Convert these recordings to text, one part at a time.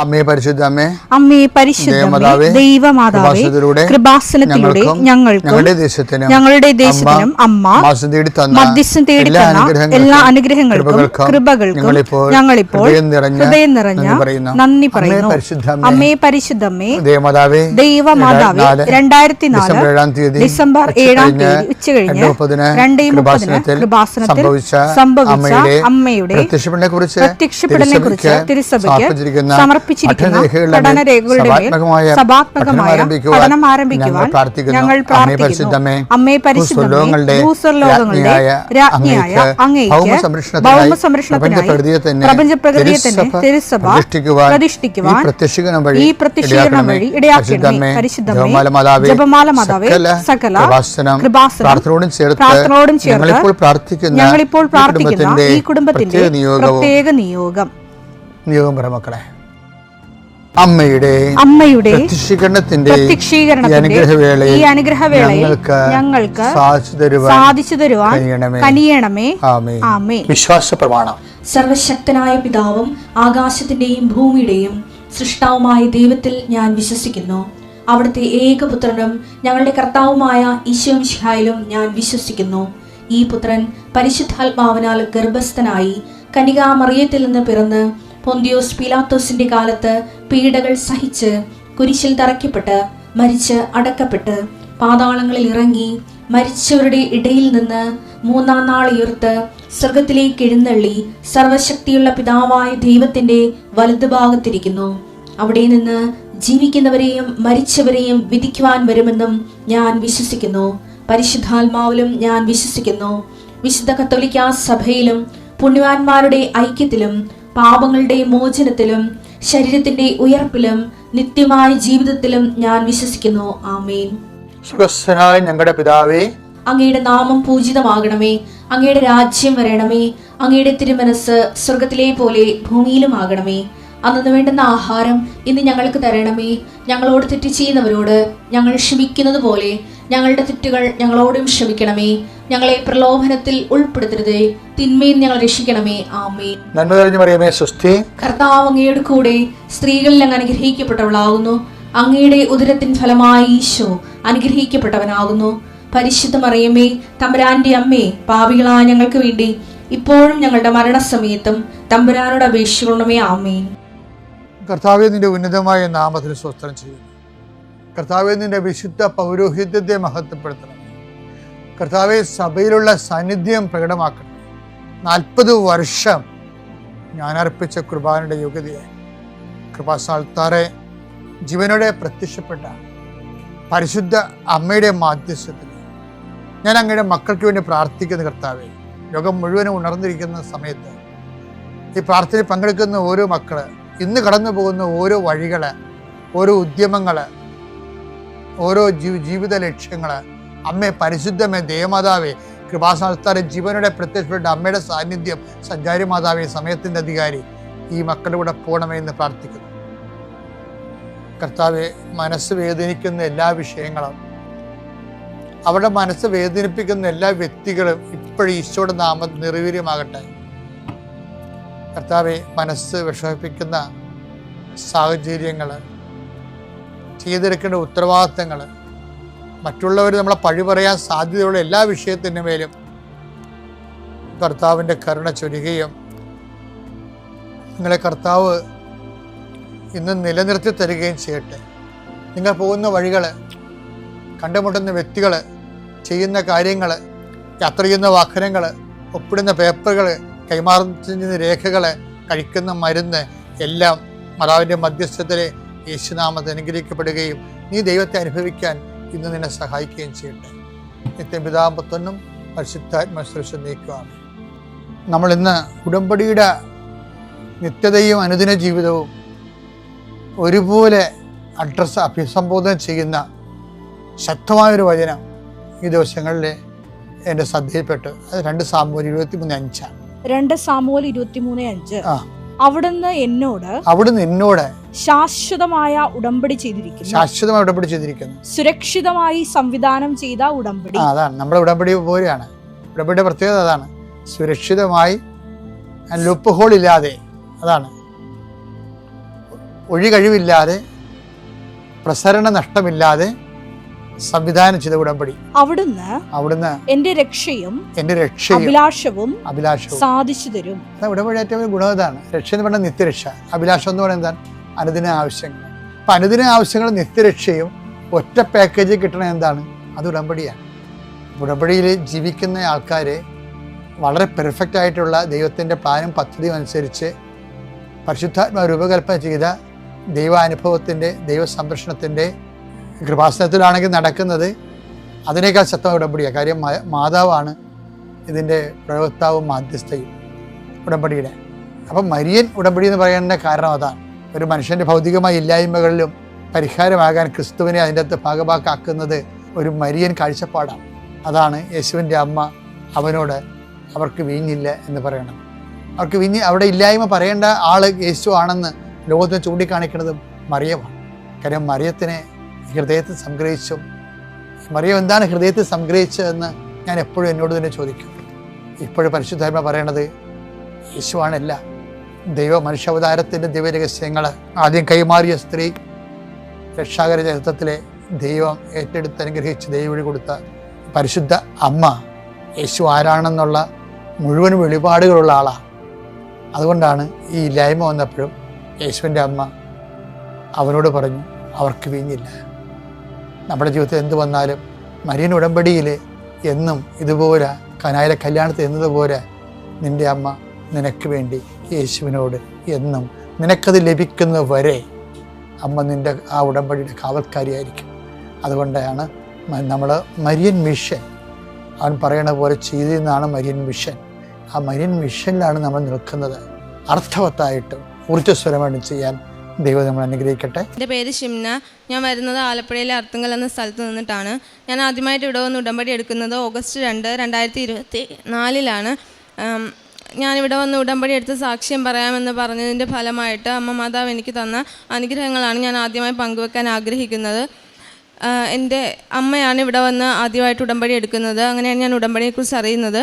അമ്മേ പരിശുദ്ധ അമ്മേ പരിശുദ്ധമേ ദൈവമാതാവേ കൃപാസനത്തിലൂടെ ഞങ്ങളുടെ ദേശത്തിനും അമ്മ മധ്യസ്ഥം തേടി തന്ന എല്ലാ അനുഗ്രഹങ്ങൾക്കും കൃപകൾക്കും ഞങ്ങളിപ്പോൾ ഹൃദയം നിറഞ്ഞ നന്ദി പറയുന്നു. അമ്മേ പരിശുദ്ധമേ ദൈവമാതാവേ 2004 ഡിസംബർ 7 ഉച്ചകഴിഞ്ഞ് 2:30 കൃപാസനത്തിൽ സംഭവിച്ച അമ്മയുടെ പ്രത്യക്ഷപ്പെടലിനെ കുറിച്ച് തിരുസഭയ്ക്ക് സമർപ്പിച്ചിരിക്കുന്ന പഠനരേഖകളുടെ സഭാത്മകമായ പഠനം ആരംഭിക്കുവാൻ ഞങ്ങൾ പ്രാർത്ഥിക്കുന്നു. അമ്മേ പരിശുദ്ധമേ ഭൂസ്വർലോകങ്ങളുടെ രാജ്ഞിയായ അങ്ങേയ്ക്ക് ഭൗമസംരക്ഷണത്തിനായി പ്രപഞ്ചപ്രകൃതിയെ തന്നെ തിരുസഭ പ്രതിഷ്ഠിക്കുവാൻ ഈ പ്രത്യക്ഷീകരണം വഴി ഇടയാക്കണമേ. പരിശുദ്ധമേ ജപമാല മാതാവേ സകല കൃപാസനം പ്രാർത്ഥനയോടും ചേർത്ത് ഞങ്ങളിപ്പോൾ പ്രാർത്ഥിക്കുന്ന ഈ കുടുംബത്തിന്റെ പ്രത്യേക നിയോഗം മക്കളെ അമ്മയുടെ പ്രത്യക്ഷീകരണത്തിന്റെ ഈ അനുഗ്രഹവേളയിൽ ഞങ്ങൾക്ക് സാധിച്ചു തരുവാൻ കനിയണമേ. ആമേൻ. വിശ്വാസ പ്രമാണം. സർവശക്തനായ പിതാവും ആകാശത്തിന്റെയും ഭൂമിയുടെയും സൃഷ്ടാവുമായ ദൈവത്തിൽ ഞാൻ വിശ്വസിക്കുന്നു. അവിടുത്തെ ഏകപുത്രനും ഞങ്ങളുടെ കർത്താവുമായ ഈശോമിശിഹായിലും ഞാൻ വിശ്വസിക്കുന്നു. ഈ പുത്രൻ പരിശുദ്ധാത്മാവിനാൽ ഗർഭസ്ഥനായി കന്യകാമറിയത്തിൽ നിന്ന് പിറന്ന് പൊന്തിയോസ് പീലാത്തോസിന്റെ കാലത്ത് പീഡകൾ സഹിച്ച് കുരിശിൽ തറയ്ക്കപ്പെട്ട് മരിച്ച് അടക്കപ്പെട്ട് പാതാളങ്ങളിൽ ഇറങ്ങി മരിച്ചവരുടെ ഇടയിൽ നിന്ന് 3-ാം നാൾ ഉയർത്ത് സ്വർഗത്തിലേക്ക് എഴുന്നള്ളി സർവശക്തിയുള്ള പിതാവായ ദൈവത്തിന്റെ വലതുഭാഗത്തിരിക്കുന്നു. അവിടെ നിന്ന് ജീവിക്കുന്നവരെയും മരിച്ചവരെയും വിധിക്കുവാൻ വരുമെന്നും ഞാൻ വിശ്വസിക്കുന്നു. പരിശുദ്ധാത്മാവിലും ഞാൻ വിശ്വസിക്കുന്നു. വിശുദ്ധ കത്തോലിക്കാ സഭയിലും പുണ്യവാന്മാരുടെ ഐക്യത്തിലും പാപങ്ങളുടെ മോചനത്തിലും ശരീരത്തിന്റെ ഉയർപ്പിലും നിത്യമായ ജീവിതത്തിലും ഞാൻ വിശ്വസിക്കുന്നു. ആമേൻ. സ്വർഗ്ഗസ്ഥനായ ഞങ്ങളുടെ പിതാവേ, അങ്ങയുടെ നാമം പൂജിതമാകണമേ. അങ്ങയുടെ രാജ്യം വരണമേ. അങ്ങയുടെ തിരുമനസ് സ്വർഗത്തിലെ പോലെ ഭൂമിയിലും ആകണമേ. അന്നു വേണ്ടുന്ന ആഹാരം ഇന്ന് ഞങ്ങൾക്ക് തരണമേ. ഞങ്ങളോട് തെറ്റ് ചെയ്യുന്നവരോട് ഞങ്ങൾ ക്ഷമിക്കുന്നത് പോലെ ഞങ്ങളുടെ തെറ്റുകൾ ഞങ്ങളോടും ക്ഷമിക്കണമേ. ഞങ്ങളെ പ്രലോഭനത്തിൽ ഉൾപ്പെടുത്തരുതേ, തിന്മയിൽ ഞങ്ങൾ രക്ഷിക്കണമേ. ആമേൻ. നന്മ നിറഞ്ഞ മറിയമേ സ്വസ്തി. കർത്താവ് അങ്ങയുടെ കൂടെ സ്ത്രീകളിൽ അങ്ങ് അനുഗ്രഹിക്കപ്പെട്ടവളാകുന്നു. അങ്ങയുടെ ഉദരത്തിൻ ഫലമായ ഈശോ അനുഗ്രഹിക്കപ്പെട്ടവനാകുന്നു. പരിശുദ്ധ മറിയമേ തമ്പുരാന്റെ അമ്മേ, പാപികളായ ഞങ്ങൾക്ക് വേണ്ടി ഇപ്പോഴും ഞങ്ങളുടെ മരണസമയത്തും തമ്പുരാനോട് അപേക്ഷിക്കണമേ. ആമേൻ. കർത്താവേ, നിന്റെ ഉന്നതമായ നാമത്തിൽ സ്തോത്രം ചെയ്യുന്നു. കർത്താവേ, നിന്റെ വിശുദ്ധ പൗരോഹിത്യത്തെ മഹത്വപ്പെടുത്തണം. കർത്താവെ, സഭയിലുള്ള സാന്നിധ്യം പ്രകടമാക്കണം. 40 വർഷം ഞാൻ അർപ്പിച്ച കുർബാനയുടെ യോഗ്യതയെ കൃപാസ്ഥാനത്താറെ ജീവനോടെ പ്രത്യക്ഷപ്പെട്ട പരിശുദ്ധ അമ്മയുടെ മാധ്യസ്ഥത്തിൽ ഞാൻ അങ്ങയുടെ മക്കൾക്ക് വേണ്ടി പ്രാർത്ഥിക്കുന്ന കർത്താവെ, ലോകം മുഴുവനും ഉണർന്നിരിക്കുന്ന സമയത്ത് ഈ പ്രാർത്ഥനയിൽ പങ്കെടുക്കുന്ന ഓരോ മക്കള്, ഇന്ന് കടന്നു പോകുന്ന ഓരോ വഴികള്, ഓരോ ഉദ്യമങ്ങള്, ഓരോ ജീവിത ലക്ഷ്യങ്ങള്, അമ്മേ പരിശുദ്ധമേ ദേവമാതാവേ കൃപാസ്ഥാനത്താറെ ജീവനോടെ പ്രത്യക്ഷപ്പെട്ട അമ്മയുടെ സാന്നിധ്യം സഞ്ചാരി മാതാവേ, സമയത്തിൻ്റെ അധികാരി, ഈ മക്കളുടെ കൂടെ പോകണമെന്ന് പ്രാർത്ഥിക്കുന്നു. കർത്താവെ, മനസ്സ് വേദനിക്കുന്ന എല്ലാ വിഷയങ്ങളും, അവരുടെ മനസ്സ് വേദനിപ്പിക്കുന്ന എല്ലാ വ്യക്തികളും ഇപ്പോഴും ഈശോയുടെ നാമം നിർവീര്യമാകട്ടെ. കർത്താവെ, മനസ്സ് വിഷമിപ്പിക്കുന്ന സാഹചര്യങ്ങൾ, ചെയ്തെടുക്കേണ്ട ഉത്തരവാദിത്തങ്ങൾ, മറ്റുള്ളവർ നമ്മളെ പഴി പറയാൻ സാധ്യതയുള്ള എല്ലാ വിഷയത്തിൻ്റെ മേലും കർത്താവിൻ്റെ കരുണ ചൊരിയുകയും നിങ്ങളെ കർത്താവ് ഇന്ന് നിലനിർത്തി തരികയും ചെയ്യട്ടെ. നിങ്ങൾ പോകുന്ന വഴികൾ, കണ്ടുമുട്ടുന്ന വ്യക്തികൾ, ചെയ്യുന്ന കാര്യങ്ങൾ, യാത്ര ചെയ്യുന്ന വാഹനങ്ങൾ, ഒപ്പിടുന്ന പേപ്പറുകൾ, കൈമാറുന്ന രേഖകൾ, കഴിക്കുന്ന മരുന്ന് എല്ലാം മാതാവിൻ്റെ മധ്യസ്ഥത്തിലെ യേശുനാമത്തിൽ അനുഗ്രഹിക്കപ്പെടുകയും നീ ദൈവത്തെ അനുഭവിക്കാൻ ഇന്ന് നിന്നെ സഹായിക്കുകയും ചെയ്യട്ടെ. നിത്യപിതാവും പുത്രനും പരിശുദ്ധാത്മാശ്രേഷ്ഠ നീക്കുകയാണ്. നമ്മളിന്ന് ഉടമ്പടിയുടെ നിത്യതയും അനുദിന ജീവിതവും ഒരുപോലെ അഭിസംബോധന ചെയ്യുന്ന ശക്തമായൊരു വചനം ഈ ദിവസങ്ങളിൽ എൻ്റെ ശ്രദ്ധയിൽപ്പെട്ടു. അത് 2 സാമുവേൽ 23:5. 2 സാമുവേൽ 23:5. അവിടുന്ന് എന്നോട് ശാശ്വതമായ ഉടമ്പടി ചെയ്തിരിക്കുന്നു. സുരക്ഷിതമായി സംവിധാനം ചെയ്ത ഉടമ്പടി. അതാണ് നമ്മുടെ ഉടമ്പടി പോലെയാണ്. ഉടമ്പടിയുടെ പ്രത്യേകത അതാണ്. സുരക്ഷിതമായി, ലൂപ്പ് ഹോൾ ഇല്ലാതെ. അതാണ് ഒഴികഴിവില്ലാതെ പ്രസരണ നഷ്ടമില്ലാതെ സംവിധാനം ചെയ്ത ഉടമ്പടി. അവിടുന്ന് എന്റെ രക്ഷയും അഭിലാഷവും സാധിച്ചു തരും. ഉടമ്പടി ഏറ്റവും ഗുണം ഇതാണ്. രക്ഷ എന്ന് പറഞ്ഞാൽ നിത്യരക്ഷ, അഭിലാഷം എന്ന് പറയുന്നത് എന്താണ്? അനുദിന ആവശ്യങ്ങൾ. അപ്പൊ അനുദിന ആവശ്യങ്ങൾ നിത്യരക്ഷയും ഒറ്റ പാക്കേജിൽ കിട്ടണ എന്താണ്? അത് ഉടമ്പടിയാണ്. ഉടമ്പടിയിൽ ജീവിക്കുന്ന ആൾക്കാരെ വളരെ പെർഫെക്റ്റ് ആയിട്ടുള്ള ദൈവത്തിൻ്റെ പ്ലാനും പദ്ധതിയും അനുസരിച്ച് പരിശുദ്ധാത്മാവ് രൂപകൽപ്പന ചെയ്ത ദൈവാനുഭവത്തിൻ്റെ, ദൈവസംരക്ഷണത്തിൻ്റെ കൃപാസനത്തിലാണെങ്കിൽ നടക്കുന്നത് അതിനേക്കാൾ ശക്തമായ ഉടമ്പടിയാണ്. കാര്യം മാതാവാണ് ഇതിൻ്റെ പ്രയോക്താവും മാധ്യസ്ഥയും ഉടമ്പടിയുടെ. അപ്പം മരിയൻ ഉടമ്പടി എന്ന് പറയുന്നതിൻ്റെ കാരണം അതാണ്. ഒരു മനുഷ്യൻ്റെ ഭൗതികമായ ഇല്ലായ്മകളിലും പരിഹാരമാകാൻ ക്രിസ്തുവിനെ അതിൻ്റെ അകത്ത് ഭാഗമാക്കാക്കുന്നത് ഒരു മരിയൻ കാഴ്ചപ്പാടാണ്. അതാണ് യേശുവിൻ്റെ അമ്മ അവനോട് അവർക്ക് വീഞ്ഞില്ല എന്ന് പറയണത്. അവർക്ക് വീഞ്ഞ് അവിടെ ഇല്ലായ്മ പറയേണ്ട ആൾ യേശു ആണെന്ന് ലോകത്തിന് ചൂണ്ടിക്കാണിക്കുന്നതും മറിയമാണ്. കാര്യം മറിയത്തിനെ ഹൃദയത്തിൽ സംഗ്രഹിച്ചു. മറിയം എന്താണ് ഹൃദയത്തിൽ സംഗ്രഹിച്ചതെന്ന് ഞാൻ എപ്പോഴും എന്നോട് തന്നെ ചോദിക്കും. ഇപ്പോഴും പരിശുദ്ധാത്മ പറയണത് യേശുവാണല്ല. ദൈവ മനുഷ്യാവതാരത്തിൻ്റെ ദിവ്യരഹസ്യങ്ങൾ ആദ്യം കൈമാറിയ സ്ത്രീ രക്ഷാകര ചരിത്രത്തിലെ ദൈവം ഏറ്റെടുത്ത് അനുഗ്രഹിച്ച് ദൈവം കൊടുത്ത പരിശുദ്ധ അമ്മ യേശു ആരാണെന്നുള്ള മുഴുവൻ വെളിപാടുകളുള്ള ആളാണ്. അതുകൊണ്ടാണ് ഈ ഇല്ലായ്മ വന്നപ്പോഴും യേശുവിൻ്റെ അമ്മ അവനോട് പറഞ്ഞു അവർക്ക് വീഞ്ഞില്ല. നമ്മുടെ ജീവിതത്തിൽ എന്ത് വന്നാലും മരിയൻ ഉടമ്പടിയിൽ എന്നും ഇതുപോലെ കനായിലെ കല്യാണത്തിൽ എന്നതുപോലെ നിൻ്റെ അമ്മ നിനക്ക് വേണ്ടി യേശുവിനോട് എന്നും നിനക്കത് ലഭിക്കുന്ന വരെ അമ്മ നിൻ്റെ ആ ഉടമ്പടിയുടെ കാവൽക്കാരിയായിരിക്കും. അതുകൊണ്ടാണ് നമ്മൾ മരിയൻ മിഷൻ അവൻ പറയണ പോലെ ചെയ്തെന്നാണ് മരിയൻ മിഷൻ. ആ മരിയൻ മിഷനിലാണ് നമ്മൾ നിൽക്കുന്നത്. അർത്ഥവത്തായിട്ടും ഊർജ്ജസ്വരമായിട്ടും ചെയ്യാൻ ദൈവം നമ്മൾ അനുഗ്രഹിക്കട്ടെ. എൻ്റെ പേര് ഷിംന. ഞാൻ വരുന്നത് ആലപ്പുഴയിലെ അർത്തുങ്കൽ എന്ന സ്ഥലത്ത് നിന്നിട്ടാണ്. ഞാൻ ആദ്യമായിട്ട് ഇവിടെ വന്ന് ഉടമ്പടി എടുക്കുന്നത് ഓഗസ്റ്റ് 2, 2024 ഞാനിവിടെ വന്ന് ഉടമ്പടി എടുത്ത് സാക്ഷ്യം പറയാമെന്ന് പറഞ്ഞതിൻ്റെ ഫലമായിട്ട് അമ്മ മാതാവ് എനിക്ക് തന്ന അനുഗ്രഹങ്ങളാണ് ഞാൻ ആദ്യമായി പങ്കുവെക്കാൻ ആഗ്രഹിക്കുന്നത്. എൻ്റെ അമ്മയാണ് ഇവിടെ വന്ന് ആദ്യമായിട്ട് ഉടമ്പടി എടുക്കുന്നത്. അങ്ങനെയാണ് ഞാൻ ഉടമ്പടിയെക്കുറിച്ച് അറിയുന്നത്.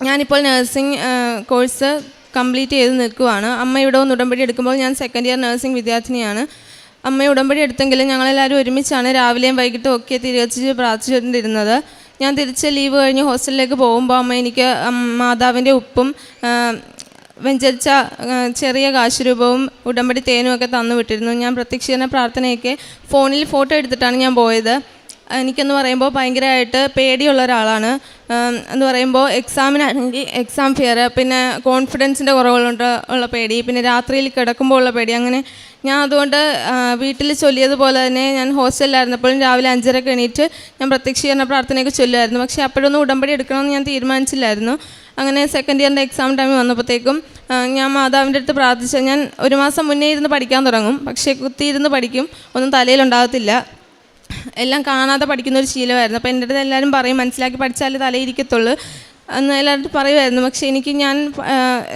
ഞാനിപ്പോൾ നഴ്സിംഗ് കോഴ്സ് കംപ്ലീറ്റ് ചെയ്ത് നിൽക്കുവാണ്. അമ്മ ഇവിടെ വന്ന് ഉടമ്പടി എടുക്കുമ്പോൾ ഞാൻ സെക്കൻഡ് ഇയർ നഴ്സിംഗ് വിദ്യാർത്ഥിനിയാണ്. അമ്മ ഉടമ്പടി എടുത്തെങ്കിലും ഞങ്ങളെല്ലാവരും ഒരുമിച്ചാണ് രാവിലെയും വൈകിട്ടും ഒക്കെ തിരിച്ച് പ്രാർത്ഥിച്ചുകൊണ്ടിരുന്നത്. ഞാൻ തിരിച്ച് ലീവ് കഴിഞ്ഞ് ഹോസ്റ്റലിലേക്ക് പോകുമ്പോൾ അമ്മ എനിക്ക് മാതാവിൻ്റെ ഉപ്പും വെഞ്ചരിച്ച ചെറിയ കാശുരൂപവും ഉടമ്പടി തേനും ഒക്കെ തന്നു വിട്ടിരുന്നു. ഞാൻ പ്രത്യക്ഷീകരണ പ്രാർത്ഥനയൊക്കെ ഫോണിൽ ഫോട്ടോ എടുത്തിട്ടാണ് ഞാൻ പോയത്. എനിക്കെന്ന് പറയുമ്പോൾ ഭയങ്കരമായിട്ട് പേടിയുള്ള ഒരാളാണ്. എന്ന് പറയുമ്പോൾ എക്സാമിനാണെങ്കിൽ എക്സാം ഫിയർ, പിന്നെ കോൺഫിഡൻസിൻ്റെ കുറവുകളുണ്ട് ഉള്ള പേടി, പിന്നെ രാത്രിയിൽ കിടക്കുമ്പോൾ ഉള്ള പേടി. അങ്ങനെ ഞാൻ അതുകൊണ്ട് വീട്ടിൽ ചൊല്ലിയതുപോലെ തന്നെ ഞാൻ ഹോസ്റ്റലിലായിരുന്നപ്പോഴും രാവിലെ 5:30 എണീറ്റ് ഞാൻ പ്രത്യക്ഷീകരണ പ്രാർത്ഥനയൊക്കെ ചൊല്ലുമായിരുന്നു. പക്ഷേ അപ്പോഴൊന്നും ഉടമ്പടി എടുക്കണമെന്ന് ഞാൻ തീരുമാനിച്ചില്ലായിരുന്നു. അങ്ങനെ സെക്കൻഡ് ഇയറിൻ്റെ എക്സാം ടൈം വന്നപ്പോഴത്തേക്കും ഞാൻ മാതാവിൻ്റെ അടുത്ത് പ്രാർത്ഥിച്ച ഞാൻ 1 മാസം മുന്നേ ഇരുന്ന് പഠിക്കാൻ തുടങ്ങും. പക്ഷേ കുത്തിയിരുന്ന് പഠിക്കും, ഒന്നും തലയിലുണ്ടാകത്തില്ല. എല്ലാം കാണാതെ പഠിക്കുന്നൊരു ശീലമായിരുന്നു. അപ്പോൾ എൻ്റെ അടുത്ത് എല്ലാവരും പറയും മനസ്സിലാക്കി പഠിച്ചാലേ തലയിരിക്കത്തുള്ളൂ എന്ന് എല്ലാവരും പറയുമായിരുന്നു. പക്ഷേ ഞാൻ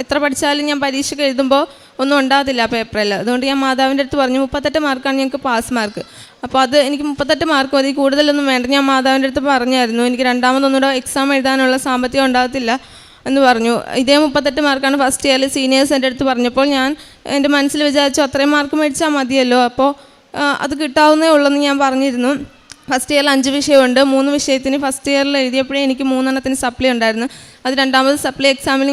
എത്ര പഠിച്ചാലും ഞാൻ പരീക്ഷയ്ക്ക് എഴുതുമ്പോൾ ഒന്നും ഉണ്ടാകത്തില്ല പേപ്പറിൽ. അതുകൊണ്ട് ഞാൻ മാതാവിൻ്റെ അടുത്ത് പറഞ്ഞു 38 മാർക്കാണ് ഞങ്ങൾക്ക് പാസ് മാർക്ക്. അപ്പോൾ അത് എനിക്ക് 38 മാർക്ക് മതി, കൂടുതലൊന്നും വേണ്ട. ഞാൻ മാതാവിൻ്റെ അടുത്ത് പറഞ്ഞായിരുന്നു എനിക്ക് രണ്ടാമതൊന്നുകൂടെ എക്സാം എഴുതാനുള്ള സാമ്പത്തികം ഉണ്ടാകത്തില്ല എന്ന് പറഞ്ഞു. ഇതേ 38 മാർക്കാണ് ഫസ്റ്റ് ഇയറിൽ സീനിയേഴ്സ് എൻ്റെ അടുത്ത് പറഞ്ഞപ്പോൾ ഞാൻ എൻ്റെ മനസ്സിൽ വിചാരിച്ചു അത്രയും മാർക്ക് മേടിച്ചാൽ മതിയല്ലോ, അപ്പോൾ അത് കിട്ടാവുന്നേ ഉള്ളെന്ന് ഞാൻ പറഞ്ഞിരുന്നു. ഫസ്റ്റ് ഇയറിൽ 5 വിഷയമുണ്ട്. 3 വിഷയത്തിന് ഫസ്റ്റ് ഇയറിൽ എഴുതിയപ്പോഴേ എനിക്ക് 3 സപ്ലി ഉണ്ടായിരുന്നു. അത് രണ്ടാമത് സപ്ലി എക്സാമിൽ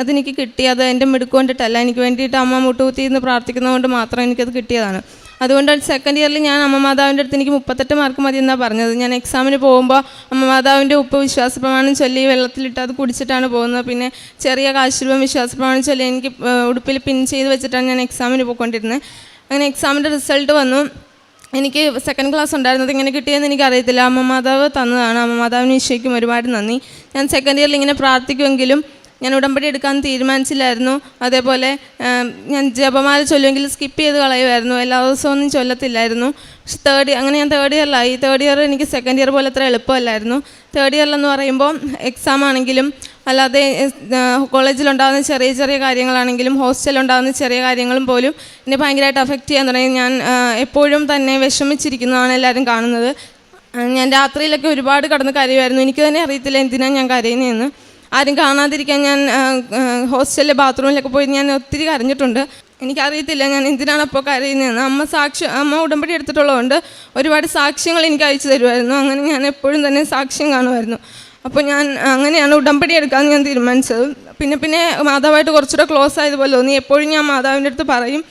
അതെനിക്ക് കിട്ടി. അത് എൻ്റെ മിടുക്ക് കൊണ്ടിട്ടല്ല, എനിക്ക് വേണ്ടിയിട്ട് അമ്മ മുട്ടുകുത്തിയിരുന്ന് പ്രാർത്ഥിക്കുന്നതുകൊണ്ട് മാത്രം എനിക്കത് കിട്ടിയതാണ്. അതുകൊണ്ട് സെക്കൻഡ് ഇയറിൽ ഞാൻ അമ്മ മാതാവിൻ്റെ അടുത്ത് എനിക്ക് 38 മാർക്ക് മതി എന്നാണ് പറഞ്ഞത്. ഞാൻ എക്സാമിന് പോകുമ്പോൾ അമ്മ മാതാവിൻ്റെ ഉപ്പ് വിശ്വാസപ്രമാണം ചൊല്ലി വെള്ളത്തിലിട്ട് അത് കുടിച്ചിട്ടാണ് പോകുന്നത്. പിന്നെ ചെറിയ കാശുരൂപം വിശ്വാസപ്രമാണം ചൊല്ലി എനിക്ക് ഉടുപ്പിൽ പിൻ ചെയ്ത് വെച്ചിട്ടാണ് ഞാൻ എക്സാമിന് പോയിക്കൊണ്ടിരുന്നത്. അങ്ങനെ എക്സാമിൻ്റെ റിസൾട്ട് വന്നു. എനിക്ക് സെക്കൻഡ് ക്ലാസ് ഉണ്ടായിരുന്നത് ഇങ്ങനെ കിട്ടിയെന്ന് എനിക്കറിയത്തില്ല. അമ്മ മാതാവ് തന്നതാണ്. അമ്മ മാതാവിന് ഈശോയ്ക്കും ഒരുപാട് നന്ദി. ഞാൻ സെക്കൻഡ് ഇയറിൽ ഇങ്ങനെ പ്രാർത്ഥിക്കുമെങ്കിലും ഞാൻ ഉടമ്പടി എടുക്കാൻ തീരുമാനിച്ചില്ലായിരുന്നു. അതേപോലെ ഞാൻ ജപമാല ചൊല്ലുമെങ്കിൽ സ്കിപ്പ് ചെയ്ത് കളയുമായിരുന്നു, എല്ലാ ദിവസവും ഒന്നും ചൊല്ലത്തില്ലായിരുന്നു. പക്ഷെ അങ്ങനെ ഞാൻ തേർഡ് ഇയറിലായി. തേർഡ് ഇയർ എനിക്ക് സെക്കൻഡ് ഇയർ പോലെ അത്ര എളുപ്പമല്ലായിരുന്നു. തേർഡ് ഇയറിലെന്ന് പറയുമ്പോൾ എക്സാം ആണെങ്കിലും അല്ലാതെ കോളേജിലുണ്ടാകുന്ന ചെറിയ ചെറിയ കാര്യങ്ങളാണെങ്കിലും ഹോസ്റ്റലുണ്ടാകുന്ന ചെറിയ കാര്യങ്ങളും പോലും എന്നെ ഭയങ്കരമായിട്ട് അഫക്റ്റ് ചെയ്യാൻ തുടങ്ങി. ഞാൻ എപ്പോഴും തന്നെ വിഷമിച്ചിരിക്കുന്നതാണ് എല്ലാവരും കാണുന്നത്. ഞാൻ രാത്രിയിലൊക്കെ ഒരുപാട് കടന്ന് കരയുമായിരുന്നു. എനിക്ക് തന്നെ അറിയത്തില്ല എന്തിനാണ് ഞാൻ കരയുന്നതെന്ന്. ആരും കാണാതിരിക്കാൻ ഞാൻ ഹോസ്റ്റലിലെ ബാത്റൂമിലൊക്കെ പോയി ഞാൻ ഒത്തിരി കരഞ്ഞിട്ടുണ്ട്. എനിക്കറിയത്തില്ല ഞാൻ എന്തിനാണ് അപ്പോൾ കരയുന്നതെന്ന്. അമ്മ ഉടമ്പടി എടുത്തിട്ടുള്ളതുകൊണ്ട് ഒരുപാട് സാക്ഷ്യങ്ങൾ എനിക്ക് അയച്ചു തരുമായിരുന്നു. അങ്ങനെ ഞാൻ എപ്പോഴും തന്നെ സാക്ഷ്യം കാണുമായിരുന്നു. അപ്പോൾ ഞാൻ അങ്ങനെയാണ് ഉടമ്പടി എടുക്കാമെന്ന് ഞാൻ തീരുമാനിച്ചത്. പിന്നെ മാതാവായിട്ട് കുറച്ചുകൂടെ ക്ലോസ് ആയതുപോലെ തോന്നി. എപ്പോഴും ഞാൻ മാതാവിൻ്റെ അടുത്ത് പറയും,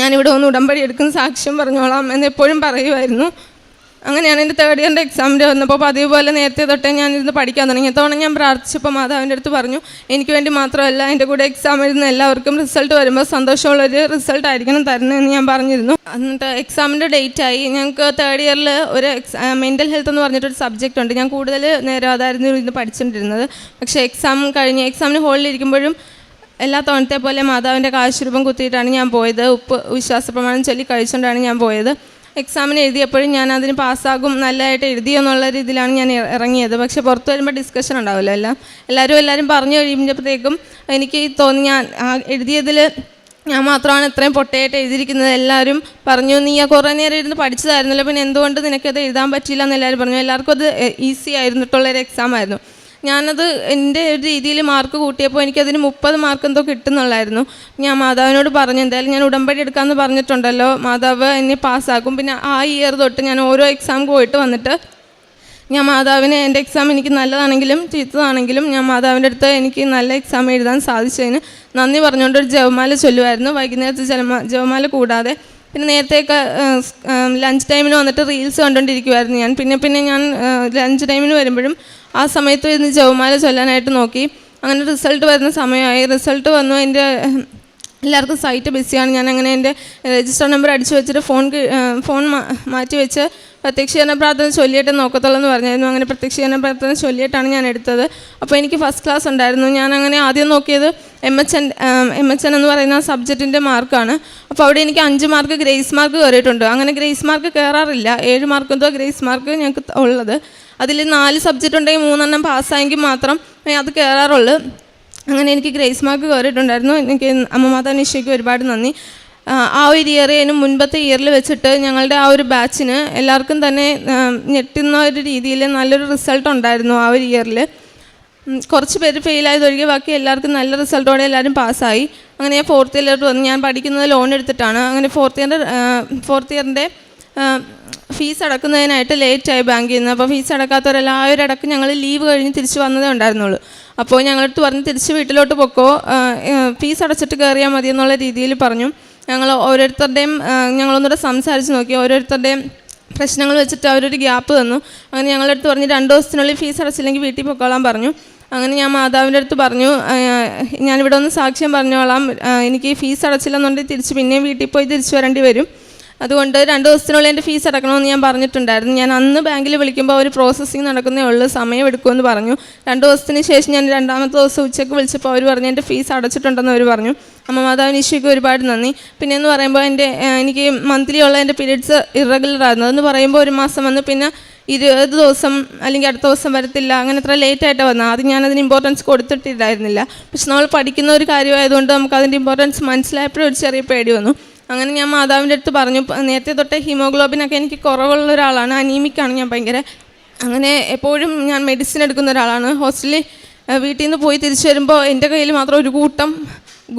ഞാനിവിടെ ഒന്ന് ഉടമ്പടി എടുക്കുന്ന സാക്ഷ്യം പറഞ്ഞോളാം എന്ന് എപ്പോഴും പറയുമായിരുന്നു. അങ്ങനെയാണ് എൻ്റെ തേർഡ് ഇയറിൻ്റെ എക്സാമിൻ്റെ വന്നപ്പോൾ അതേപോലെ നേരത്തെ തൊട്ടേ ഞാനിരുന്ന് പഠിക്കാൻ തുടങ്ങി. തവണ ഞാൻ പ്രാർത്ഥിച്ചപ്പോൾ മാതാവിൻ്റെ അടുത്ത് പറഞ്ഞു, എനിക്ക് വേണ്ടി മാത്രമല്ല എൻ്റെ കൂടെ എക്സാം എഴുതുന്ന എല്ലാവർക്കും റിസൾട്ട് വരുമ്പോൾ സന്തോഷമുള്ളൊരു റിസൾട്ട് ആയിരിക്കണം തരുന്നതെന്ന് ഞാൻ പറഞ്ഞിരുന്നു. എന്നിട്ട് എക്സാമിൻ്റെ ഡേറ്റായി. ഞങ്ങൾക്ക് തേർഡ് ഇയറിൽ ഒരു മെൻ്റൽ ഹെൽത്ത് എന്ന് പറഞ്ഞിട്ടൊരു സബ്ജക്റ്റ് ഉണ്ട്. ഞാൻ കൂടുതൽ നേരം അതായിരുന്നു ഇന്ന് പഠിച്ചുകൊണ്ടിരുന്നത്. പക്ഷേ എക്സാമിന് ഹോളിലിരിക്കുമ്പോഴും എല്ലാ തവണത്തെ പോലെ മാതാവിൻ്റെ കാശുരൂപം കുത്തിയിട്ടാണ് ഞാൻ പോയത്. ഉപ്പ് വിശ്വാസ പ്രമാണം ചൊല്ലി കഴിച്ചുകൊണ്ടാണ് ഞാൻ പോയത്. എക്സാമിന് എഴുതിയപ്പോഴും ഞാൻ അതിന് പാസ്സാകും, നല്ലതായിട്ട് എഴുതിയെന്നുള്ള രീതിയിലാണ് ഞാൻ ഇറങ്ങിയത്. പക്ഷേ പുറത്ത് വരുമ്പോൾ ഡിസ്കഷൻ ഉണ്ടാവില്ല. എല്ലാവരും പറഞ്ഞു കഴിയുമ്പോഴത്തേക്കും എനിക്ക് തോന്നി ഞാൻ എഴുതിയതിൽ ഞാൻ മാത്രമാണ് ഇത്രയും പൊട്ടയായിട്ട് എഴുതിയിരിക്കുന്നത്. എല്ലാവരും പറഞ്ഞു, നീ കുറേ നേരം ഇരുന്ന് പഠിച്ചതായിരുന്നല്ലോ, പിന്നെ എന്തുകൊണ്ട് നിനക്കത് എഴുതാൻ പറ്റിയില്ല എന്ന് എല്ലാവരും പറഞ്ഞു. എല്ലാവർക്കും അത് ഈസി ആയിരുന്നിട്ടുള്ളൊരു എക്സാം ആയിരുന്നു. ഞാനത് എൻ്റെ ഒരു രീതിയിൽ മാർക്ക് കൂട്ടിയപ്പോൾ എനിക്കതിന് 30 മാർക്ക് എന്തോ കിട്ടുന്നുള്ളായിരുന്നു. ഞാൻ മാതാവിനോട് പറഞ്ഞു, എന്തായാലും ഞാൻ ഉടമ്പടി എടുക്കാമെന്ന് പറഞ്ഞിട്ടുണ്ടല്ലോ, മാതാവ് എന്നെ പാസ്സാക്കും. പിന്നെ ആ ഇയർ തൊട്ട് ഞാൻ ഓരോ എക്സാം പോയിട്ട് വന്നിട്ട് ഞാൻ മാതാവിനെ എൻ്റെ എക്സാം എനിക്ക് നല്ലതാണെങ്കിലും ചീത്തതാണെങ്കിലും ഞാൻ മാതാവിൻ്റെ അടുത്ത് എനിക്ക് നല്ല എക്സാം എഴുതാൻ സാധിച്ചതിന് നന്ദി പറഞ്ഞുകൊണ്ട് ഒരു ജപമാല ചൊല്ലുമായിരുന്നു. വൈകുന്നേരത്തെ ജപമാല കൂടാതെ പിന്നെ നേരത്തെയൊക്കെ ലഞ്ച് ടൈമിന് വന്നിട്ട് റീൽസ് കണ്ടുകൊണ്ടിരിക്കുമായിരുന്നു ഞാൻ. പിന്നെ ഞാൻ ലഞ്ച് ടൈമിന് വരുമ്പോഴും ആ സമയത്ത് ഇരുന്ന് ജപമാല ചൊല്ലാനായിട്ട് നോക്കി. അങ്ങനെ റിസൾട്ട് വരുന്ന സമയമായി. റിസൾട്ട് വന്നു. എൻ്റെ എല്ലാവർക്കും സൈറ്റ് ബിസിയാണ്. ഞാൻ അങ്ങനെ എൻ്റെ രജിസ്റ്റർ നമ്പർ അടിച്ചു വെച്ചിട്ട് ഫോൺ മാറ്റി വെച്ച് പ്രത്യക്ഷീകരണ പ്രാർത്ഥന ചൊല്ലിയിട്ട് നോക്കത്തുള്ളൂ എന്ന് പറഞ്ഞായിരുന്നു. അങ്ങനെ പ്രത്യക്ഷീകരണ പ്രാർത്ഥന ചൊല്ലിയിട്ടാണ് ഞാൻ എടുത്തത്. അപ്പോൾ എനിക്ക് ഫസ്റ്റ് ക്ലാസ് ഉണ്ടായിരുന്നു. ഞാൻ അങ്ങനെ ആദ്യം നോക്കിയത് MHN എന്ന് പറയുന്ന സബ്ജക്റ്റിൻ്റെ മാർക്കാണ്. അപ്പോൾ അവിടെ എനിക്ക് 5 മാർക്ക് ഗ്രേസ് മാർക്ക് കയറിയിട്ടുണ്ട്. അങ്ങനെ ഗ്രേസ് മാർക്ക് കയറാറില്ല, 7 മാർക്ക് എന്തോ ഗ്രേസ് മാർക്ക് ഞങ്ങൾക്ക് ഉള്ളത്. അതിൽ 4 സബ്ജക്റ്റ് ഉണ്ടെങ്കിൽ 3 പാസ്സായെങ്കിൽ മാത്രം അത് കയറാറുള്ളൂ. അങ്ങനെ എനിക്ക് ഗ്രേസ് മാർക്ക് കയറിയിട്ടുണ്ടായിരുന്നു. എനിക്ക് അമ്മ മാതാവിന് ഈശോയ്ക്ക് ഒരുപാട് നന്ദി. ആ ഒരു ഇയറിന് മുൻപത്തെ ഇയറിൽ വെച്ചിട്ട് ഞങ്ങളുടെ ആ ഒരു ബാച്ചിന് എല്ലാവർക്കും തന്നെ ഞെട്ടുന്ന ഒരു രീതിയിൽ നല്ലൊരു റിസൾട്ട് ഉണ്ടായിരുന്നു. ആ ഒരു ഇയറിൽ കുറച്ച് പേര് ഫെയിലായതൊഴികെ ബാക്കി എല്ലാവർക്കും നല്ല റിസൾട്ടോടെ എല്ലാവരും പാസ്സായി. അങ്ങനെ ഞാൻ 4th ഇയറിലോട്ട് വന്നു. ഞാൻ പഠിക്കുന്നത് ലോൺ എടുത്തിട്ടാണ്. അങ്ങനെ 4th ഇയറിൻ്റെ ഫീസ് അടക്കുന്നതിനായിട്ട് ലേറ്റായി ബാങ്കിൽ നിന്ന്. അപ്പോൾ ഫീസ് അടക്കാത്തവരെല്ലാവരും അടക്കം ഞങ്ങൾ ലീവ് കഴിഞ്ഞ് തിരിച്ച് വന്നതേ ഉണ്ടായിരുന്നുള്ളൂ. അപ്പോൾ ഞങ്ങളടുത്ത് പറഞ്ഞ് തിരിച്ച് വീട്ടിലോട്ട് പൊക്കോ, ഫീസ് അടച്ചിട്ട് കയറിയാൽ മതി എന്നുള്ള രീതിയിൽ പറഞ്ഞു. ഞങ്ങൾ ഓരോരുത്തരുടെയും ഞങ്ങളൊന്നുകൂടെ സംസാരിച്ച് നോക്കി. ഓരോരുത്തരുടെയും പ്രശ്നങ്ങൾ വെച്ചിട്ട് അവരൊരു ഗ്യാപ്പ് തന്നു. അങ്ങനെ ഞങ്ങളടുത്ത് പറഞ്ഞ് 2 ദിവസത്തിനുള്ളിൽ ഫീസ് അടച്ചില്ലെങ്കിൽ വീട്ടിൽ പൊക്കോളാൻ പറഞ്ഞു. അങ്ങനെ ഞാൻ മാതാവിൻ്റെ അടുത്ത് പറഞ്ഞു, ഞാനിവിടെ ഒന്ന് സാക്ഷ്യം പറഞ്ഞോളാം, എനിക്ക് ഫീസ് അടച്ചില്ലെന്നുണ്ടെങ്കിൽ തിരിച്ച് പിന്നെയും വീട്ടിൽ പോയി തിരിച്ചു വരേണ്ടി വരും. അതുകൊണ്ട് 2 ദിവസത്തിനുള്ളിൽ എൻ്റെ ഫീസ് അടക്കണമെന്ന് ഞാൻ പറഞ്ഞിട്ടുണ്ടായിരുന്നു. ഞാൻ അന്ന് ബാങ്കിൽ വിളിക്കുമ്പോൾ അവർ പ്രോസസ്സിങ് നടക്കുന്നേ ഉള്ളൂ, സമയമെടുക്കുമെന്ന് പറഞ്ഞു. 2 ദിവസത്തിന് ശേഷം ഞാൻ 2ാമത്തെ ദിവസം ഉച്ചയ്ക്ക് വിളിച്ചപ്പോൾ അവർ പറഞ്ഞു എൻ്റെ ഫീസ് അടച്ചിട്ടുണ്ടെന്ന് അവർ പറഞ്ഞു. അമ്മ മാതാവിന് ഈശോയ്ക്ക് ഒരുപാട് നന്ദി. പിന്നെയെന്ന് പറയുമ്പോൾ എനിക്ക് മന്ത്ലി ഉള്ള എൻ്റെ പീരീഡ്സ് ഇറഗുലർ ആയിരുന്നു. അതെന്ന് പറയുമ്പോൾ 1 മാസം വന്ന് പിന്നെ 20 ദിവസം അല്ലെങ്കിൽ അടുത്ത ദിവസം വരത്തില്ല, അങ്ങനെ അത്ര ലേറ്റായിട്ടാണ് വന്നത്. ആദ്യം ഞാനതിന് ഇമ്പോർട്ടൻസ് കൊടുത്തിട്ടില്ലായിരുന്നില്ല. പക്ഷെ നമ്മൾ പഠിക്കുന്ന ഒരു കാര്യമായതുകൊണ്ട് നമുക്ക് അതിൻ്റെ ഇമ്പോർട്ടൻസ് മനസ്സിലായപ്പോഴും ഒരു ചെറിയ പേടി വന്നു. അങ്ങനെ ഞാൻ മാതാവിൻ്റെ അടുത്ത് പറഞ്ഞു, നേരത്തെ തൊട്ടേ ഹീമോഗ്ലോബിനൊക്കെ എനിക്ക് കുറവുള്ള ഒരാളാണ്, അനീമിക്കാണ് ഞാൻ ഭയങ്കര. അങ്ങനെ എപ്പോഴും ഞാൻ മെഡിസിൻ എടുക്കുന്ന ഒരാളാണ്. ഹോസ്റ്റലിൽ വീട്ടിൽ നിന്ന് പോയി തിരിച്ചു വരുമ്പോൾ എൻ്റെ കയ്യിൽ മാത്രം ഒരു കൂട്ടം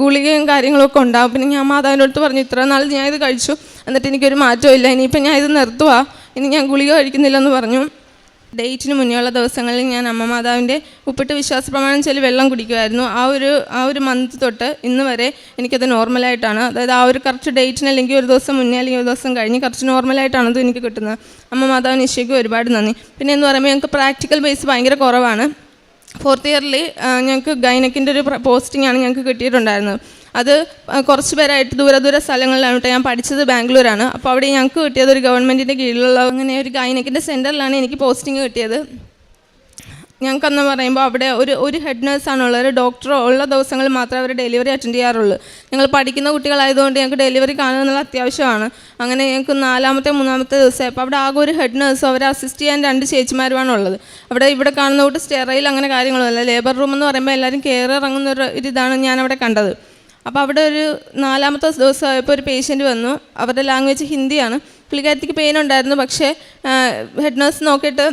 ഗുളികയും കാര്യങ്ങളൊക്കെ ഉണ്ടാകും. പിന്നെ ഞാൻ മാതാവിൻ്റെ അടുത്ത് പറഞ്ഞു, ഇത്ര നാൾ ഞാൻ ഇത് കഴിച്ചു, എന്നിട്ട് എനിക്കൊരു മാറ്റവും ഇല്ല, ഇനിയിപ്പോൾ ഞാൻ ഇത് നിർത്തുക, ഇനി ഞാൻ ഗുളിക കഴിക്കുന്നില്ലെന്ന് പറഞ്ഞു. ഡേറ്റിന് മുന്നേയുള്ള ദിവസങ്ങളിൽ ഞാൻ അമ്മ മാതാവിൻ്റെ ഉപ്പിട്ട് വിശ്വാസ പ്രമാണം ചൊല്ലി വെള്ളം കുടിക്കുമായിരുന്നു. ആ ഒരു മന്ത് തൊട്ട് ഇന്ന് വരെ എനിക്കത് നോർമലായിട്ടാണ്. അതായത് ആ ഒരു കറക്റ്റ് ഡേറ്റിന് അല്ലെങ്കിൽ ഒരു ദിവസം മുന്നേ അല്ലെങ്കിൽ ഒരു ദിവസം കഴിഞ്ഞ് കറക്റ്റ് നോർമലായിട്ടാണ് അത് എനിക്ക് കിട്ടുന്നത്. അമ്മ മാതാവിന് ഈശോയ്ക്ക് ഒരുപാട് നന്ദി. പിന്നെ എന്ന് പറയുമ്പോൾ ഞങ്ങൾക്ക് പ്രാക്ടിക്കൽ ബേസ് ഭയങ്കര കുറവാണ്. 4th ഇയറിൽ ഞങ്ങൾക്ക് ഗൈനക്കിൻ്റെ ഒരു പോസ്റ്റിംഗാണ് ഞങ്ങൾക്ക് കിട്ടിയിട്ടുണ്ടായിരുന്നത്. അത് കുറച്ച് പേരായിട്ട് ദൂര സ്ഥലങ്ങളിലാണ് കേട്ടോ. ഞാൻ പഠിച്ചത് ബാംഗ്ലൂരാണ്. അപ്പോൾ അവിടെ ഞങ്ങൾക്ക് കിട്ടിയത് ഒരു ഗവൺമെൻറ്റിൻ്റെ കീഴിലുള്ള അങ്ങനെ ഒരു ഗൈനക്കിൻ്റെ സെൻറ്ററിലാണ് എനിക്ക് പോസ്റ്റിംഗ് കിട്ടിയത്. ഞങ്ങൾക്കെന്ന് പറയുമ്പോൾ അവിടെ ഒരു ഹെഡ് നേഴ്സാണുള്ളത്. ഒരു ഡോക്ടറോ ഉള്ള ദിവസങ്ങളിൽ മാത്രമേ അവർ ഡെലിവറി അറ്റൻഡ് ചെയ്യാറുള്ളൂ. ഞങ്ങൾ പഠിക്കുന്ന കുട്ടികളായതുകൊണ്ട് ഞങ്ങൾക്ക് ഡെലിവറി കാണുന്നത് അത്യാവശ്യമാണ്. അങ്ങനെ ഞങ്ങൾക്ക് 4ാമത്തെ 3ാമത്തെ ദിവസമായി. അപ്പോൾ അവിടെ ആകെ ഒരു ഹെഡ് നേഴ്സും അവരെ അസിസ്റ്റ് ചെയ്യാൻ 2 ചേച്ചിമാരുമാണ് ഉള്ളത്. ഇവിടെ കാണുന്ന തൊട്ട് സ്റ്റെറൈൽ അങ്ങനെ കാര്യങ്ങളൊന്നുമില്ല. ലേബർ റൂം എന്ന് പറയുമ്പോൾ എല്ലാവരും കയറി ഇറങ്ങുന്ന ഒരു ഇതാണ് ഞാനവിടെ കണ്ടത്. അപ്പോൾ അവിടെ ഒരു 4ാമത്തെ ദിവസമായപ്പോൾ ഒരു പേഷ്യൻ്റ് വന്നു. അവരുടെ ലാംഗ്വേജ് ഹിന്ദിയാണ്. പുള്ളിക്കാരത്തിക്ക് പെയിൻ ഉണ്ടായിരുന്നു. പക്ഷേ ഹെഡ് നേഴ്സ് നോക്കിയിട്ട്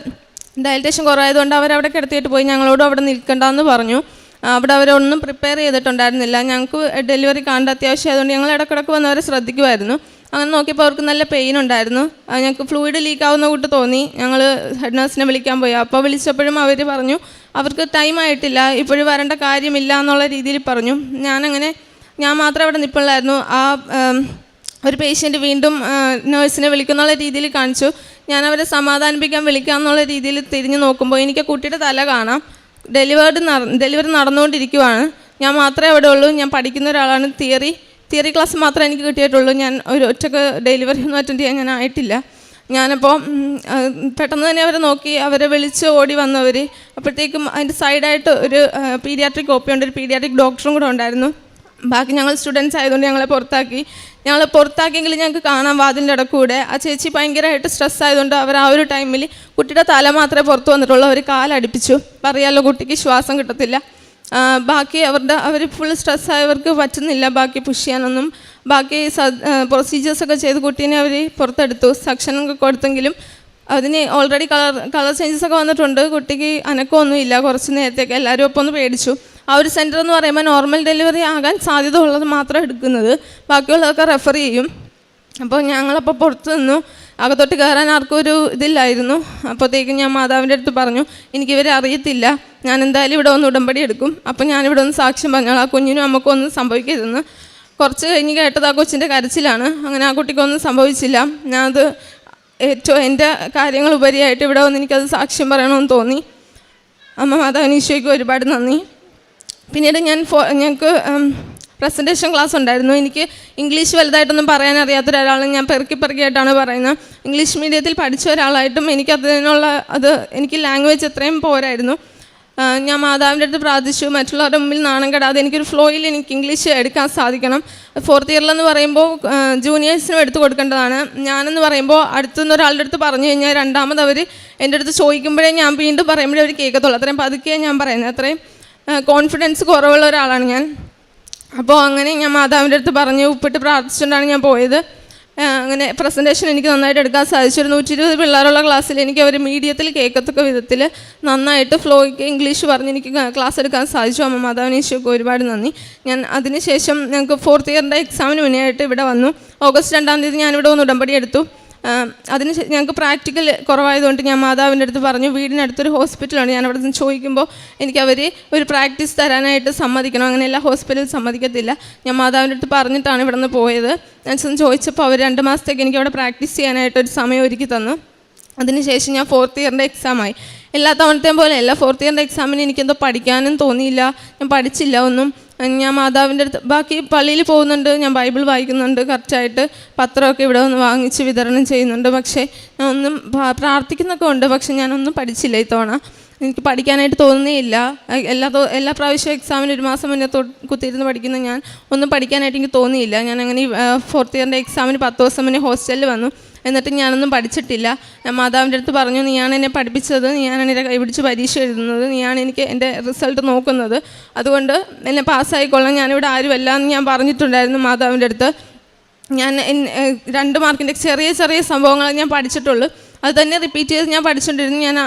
ഡയലറ്റേഷൻ കുറവായതുകൊണ്ട് അവരവിടെ കിടത്തിയിട്ട് പോയി. ഞങ്ങളോടും അവിടെ നിൽക്കണ്ടെന്ന് പറഞ്ഞു. അവിടെ അവരൊന്നും പ്രിപ്പയർ ചെയ്തിട്ടുണ്ടായിരുന്നില്ല. ഞങ്ങൾക്ക് ഡെലിവറി കാണേണ്ട അത്യാവശ്യം ആയതുകൊണ്ട് ഞങ്ങൾ ഇടയ്ക്കിടയ്ക്ക് വന്നവരെ ശ്രദ്ധിക്കുമായിരുന്നു. അങ്ങനെ നോക്കിയപ്പോൾ അവർക്ക് നല്ല പെയിൻ ഉണ്ടായിരുന്നു. ഞങ്ങൾക്ക് ഫ്ലൂയിഡ് ലീക്കാവുന്ന കൂട്ട് തോന്നി. ഞങ്ങൾ ഹെഡ് നഴ്സിനെ വിളിക്കാൻ പോയി. അപ്പോൾ വിളിച്ചപ്പോഴും അവർ പറഞ്ഞു അവർക്ക് ടൈം ആയിട്ടില്ല, ഇപ്പോഴും വരേണ്ട കാര്യമില്ല എന്നുള്ള രീതിയിൽ പറഞ്ഞു. ഞാൻ മാത്രം അവിടെ നിൽപ്പുള്ളായിരുന്നു. ഒരു പേഷ്യൻ്റ് വീണ്ടും നേഴ്സിനെ വിളിക്കുന്നുള്ള രീതിയിൽ കാണിച്ചു. ഞാൻ അവരെ സമാധാനിപ്പിക്കാൻ വിളിക്കാമെന്നുള്ള രീതിയിൽ തിരിഞ്ഞു നോക്കുമ്പോൾ എനിക്ക് കുട്ടിയുടെ തല കാണാം. ഡെലിവറി നടന്നുകൊണ്ടിരിക്കുവാണ്. ഞാൻ മാത്രമേ അവിടെ ഉള്ളൂ. ഞാൻ പഠിക്കുന്ന ഒരാളാണ്. തിയറി ക്ലാസ് മാത്രമേ എനിക്ക് കിട്ടിയിട്ടുള്ളൂ. ഞാൻ ഒരു ഒറ്റക്ക് ഡെലിവറി ഒന്നും അറ്റൻഡ് ചെയ്യാൻ ഞാൻ ആയിട്ടില്ല. ഞാനപ്പോൾ പെട്ടെന്ന് തന്നെ അവരെ നോക്കി, അവരെ വിളിച്ച് ഓടി വന്നവർ. അപ്പോഴത്തേക്കും അതിൻ്റെ സൈഡായിട്ട് ഒരു പീഡിയാട്രിക് OP ഉണ്ട്, ഒരു പീഡിയാട്രിക് ഡോക്ടറും കൂടെ ഉണ്ടായിരുന്നു. ബാക്കി ഞങ്ങൾ സ്റ്റുഡൻസ് ആയതുകൊണ്ട് ഞങ്ങളെ പുറത്താക്കിയെങ്കിലും ഞങ്ങൾക്ക് കാണാൻ വാതിലിൻ്റെ ഇടക്കൂടെ ആ ചേച്ചി ഭയങ്കരമായിട്ട് സ്ട്രെസ് ആയതുകൊണ്ട് അവർ ആ ഒരു ടൈമിൽ കുട്ടിയുടെ തല മാത്രമേ പുറത്ത് വന്നിട്ടുള്ളൂ. അവർ കാലടിപ്പിച്ചു. പറയാമല്ലോ, കുട്ടിക്ക് ശ്വാസം കിട്ടത്തില്ല. ബാക്കി അവർ ഫുൾ സ്ട്രെസ്സായവർക്ക് പറ്റുന്നില്ല ബാക്കി പുഷ് ചെയ്യാനൊന്നും. ബാക്കി പ്രൊസീജിയേഴ്സൊക്കെ ചെയ്ത് കുട്ടീനെ അവർ പുറത്തെടുത്തു. സക്ഷനൊക്കെ കൊടുത്തെങ്കിലും അതിന് ഓൾറെഡി കളർ ചേഞ്ചസൊക്കെ വന്നിട്ടുണ്ട്. കുട്ടിക്ക് അനക്കമൊന്നുമില്ല. കുറച്ച് നേരത്തേക്ക് എല്ലാവരും ഒപ്പം ഒന്ന് പേടിച്ചു. ആ ഒരു സെൻറ്റർ എന്ന് പറയുമ്പോൾ നോർമൽ ഡെലിവറി ആകാൻ സാധ്യത ഉള്ളത് മാത്രം എടുക്കുന്നത്, ബാക്കിയുള്ളതൊക്കെ റെഫർ ചെയ്യും. അപ്പോൾ ഞങ്ങളപ്പോൾ പുറത്ത് നിന്നു. അകത്തോട്ട് കയറാൻ ആർക്കും ഒരു ഇതില്ലായിരുന്നു. അപ്പോഴത്തേക്കും ഞാൻ മാതാവിൻ്റെ അടുത്ത് പറഞ്ഞു, എനിക്കിവരെ അറിയത്തില്ല, ഞാൻ എന്തായാലും ഇവിടെ ഒന്ന് ഉടമ്പടി എടുക്കും. അപ്പോൾ ഞാനിവിടെ ഒന്ന് സാക്ഷ്യം പറഞ്ഞാൽ ആ കുഞ്ഞിനും അമ്മക്കൊന്നും സംഭവിക്കരുതെന്ന്. കുറച്ച് കഴിഞ്ഞ് കേട്ടത് ആ കൊച്ചിൻ്റെ കരച്ചിലാണ്. അങ്ങനെ ആ കുട്ടിക്കൊന്നും സംഭവിച്ചില്ല. ഞാനത് ഏറ്റവും എൻ്റെ കാര്യങ്ങൾ ഉപരിയായിട്ട് ഇവിടെ വന്ന് എനിക്കത് സാക്ഷ്യം പറയണമെന്ന് തോന്നി. അമ്മ മാതാവിന് ഈശോയ്ക്ക് ഒരുപാട് നന്ദി. പിന്നീട് ഞങ്ങൾക്ക് പ്രസൻറ്റേഷൻ ക്ലാസ് ഉണ്ടായിരുന്നു. എനിക്ക് ഇംഗ്ലീഷ് വലുതായിട്ടൊന്നും പറയാൻ അറിയാത്തൊരാളാണ്. ഞാൻ പെറുക്കിയായിട്ടാണ് പറയുന്നത്. ഇംഗ്ലീഷ് മീഡിയത്തിൽ പഠിച്ച ഒരാളായിട്ടും എനിക്ക് ലാംഗ്വേജ് എത്രയും പോരായിരുന്നു. ഞാൻ മാതാവിൻ്റെ അടുത്ത് പ്രാർത്ഥിച്ചു, മറ്റുള്ളവരുടെ മുമ്പിൽ നാണം കെടാതെ എനിക്കൊരു ഫ്ലോയിൽ എനിക്ക് ഇംഗ്ലീഷ് എടുക്കാൻ സാധിക്കണം. 4th ഇയറിലെന്ന് പറയുമ്പോൾ ജൂനിയേഴ്സിനും എടുത്ത് കൊടുക്കേണ്ടതാണ്. ഞാനെന്ന് പറയുമ്പോൾ അടുത്തുനിന്ന് ഒരാളുടെ അടുത്ത് പറഞ്ഞു കഴിഞ്ഞാൽ രണ്ടാമത് അവർ എൻ്റെ അടുത്ത് ചോദിക്കുമ്പോഴേ ഞാൻ വീണ്ടും പറയുമ്പോഴേ അവർ കേൾക്കത്തുള്ളൂ. അത്രയും പതുക്കെ ഞാൻ പറയുന്നത്. അത്രയും കോൺഫിഡൻസ് കുറവുള്ള ഒരാളാണ് ഞാൻ. അപ്പോൾ അങ്ങനെ ഞാൻ മാതാവിൻ്റെ അടുത്ത് പറഞ്ഞു, ഉപ്പിട്ട് പ്രാർത്ഥിച്ചുകൊണ്ടാണ് ഞാൻ പോയത്. അങ്ങനെ പ്രസൻറ്റേഷൻ എനിക്ക് നന്നായിട്ട് എടുക്കാൻ സാധിച്ചു. ഒരു 120 പിള്ളേരുള്ള ക്ലാസ്സിൽ എനിക്ക് അവർ മീഡിയത്തിൽ കേൾക്കത്തക്ക വിധത്തിൽ നന്നായിട്ട് ഫ്ലോയ്ക്ക് ഇംഗ്ലീഷ് പറഞ്ഞ് എനിക്ക് ക്ലാസ് എടുക്കാൻ സാധിച്ചു. അമ്മ മാതാവിന് ഈശോയ്ക്ക് ഒരുപാട് നന്ദി. ഞാൻ അതിനുശേഷം ഞങ്ങൾക്ക് 4th ഇയറിൻ്റെ എക്സാമിന് മുന്നേ ആയിട്ട് ഇവിടെ വന്നു. ഓഗസ്റ്റ് 2-ാം തീയതി ഞാനിവിടെ വന്ന് ഉടമ്പടി എടുത്തു. അതിന് ഞങ്ങൾക്ക് പ്രാക്ടിക്കൽ കുറവായതുകൊണ്ട് ഞാൻ മാതാവിൻ്റെ അടുത്ത് പറഞ്ഞു, വീടിനടുത്തൊരു ഹോസ്പിറ്റലാണ്. ഞാൻ അവിടെ നിന്ന് ചോദിക്കുമ്പോൾ എനിക്കവർ ഒരു പ്രാക്ടീസ് തരാനായിട്ട് സമ്മതിക്കണം. അങ്ങനെ എല്ലാ ഹോസ്പിറ്റലിൽ സമ്മതിക്കത്തില്ല. ഞാൻ മാതാവിൻ്റെ അടുത്ത് പറഞ്ഞിട്ടാണ് ഇവിടെ നിന്ന് പോയത്. ഞാൻ ചെന്ന് ചോദിച്ചപ്പോൾ അവർ 2 മാസത്തേക്ക് എനിക്ക് അവിടെ പ്രാക്ടീസ് ചെയ്യാനായിട്ടൊരു സമയം ഒരുക്കി തന്നു. അതിനുശേഷം ഞാൻ 4th ഇയറിൻ്റെ എക്സാമായി. എല്ലാ തവണത്തെയും പോലെ അല്ല, 4th ഇയറിൻ്റെ എക്സാമിന് എനിക്കെന്തോ പഠിക്കാനും തോന്നിയില്ല. ഞാൻ പഠിച്ചില്ല ഒന്നും. ഞാൻ മാതാവിൻ്റെ അടുത്ത് ബാക്കി പള്ളിയിൽ പോകുന്നുണ്ട്, ഞാൻ ബൈബിൾ വായിക്കുന്നുണ്ട്, കറക്റ്റായിട്ട് പത്രമൊക്കെ ഇവിടെ ഒന്ന് വാങ്ങിച്ച് വിതരണം ചെയ്യുന്നുണ്ട്. പക്ഷേ ഞാൻ ഒന്നും പ്രാർത്ഥിക്കുന്നൊക്കെ ഉണ്ട്. പക്ഷേ ഞാനൊന്നും പഠിച്ചില്ല ഇത്തവണ. എനിക്ക് പഠിക്കാനായിട്ട് തോന്നുന്നേയില്ല. എല്ലാ പ്രാവശ്യവും എക്സാമിന് 1 മാസം മുന്നേ കുത്തിയിരുന്ന് പഠിക്കുന്ന ഞാൻ ഒന്നും പഠിക്കാനായിട്ട് എനിക്ക് തോന്നിയില്ല. ഞാൻ അങ്ങനെ 4th ഇയറിൻ്റെ എക്സാമിന് 10 ദിവസം മുന്നേ ഹോസ്റ്റലിൽ വന്നു. എന്നിട്ട് ഞാനൊന്നും പഠിച്ചിട്ടില്ല. ഞാൻ മാതാവിൻ്റെ അടുത്ത് പറഞ്ഞു, നീയാണ് എന്നെ പഠിപ്പിച്ചത്, നീയാണ് എന്നെ കൈപിടിച്ച് പരീക്ഷ എഴുതുന്നത്, നീയാണ് എനിക്ക് എൻ്റെ റിസൾട്ട് നോക്കുന്നത്, അതുകൊണ്ട് എന്നെ പാസ്സായിക്കൊള്ളാം, ഞാനിവിടെ ആരുമല്ല എന്ന് ഞാൻ പറഞ്ഞിട്ടുണ്ടായിരുന്നു മാതാവിൻ്റെ അടുത്ത്. ഞാൻ 2 മാർക്കിൻ്റെ ചെറിയ സംഭവങ്ങൾ ഞാൻ പഠിച്ചിട്ടുള്ളൂ. അത് തന്നെ റിപ്പീറ്റ് ചെയ്ത് ഞാൻ പഠിച്ചുകൊണ്ടിരുന്നു. ഞാൻ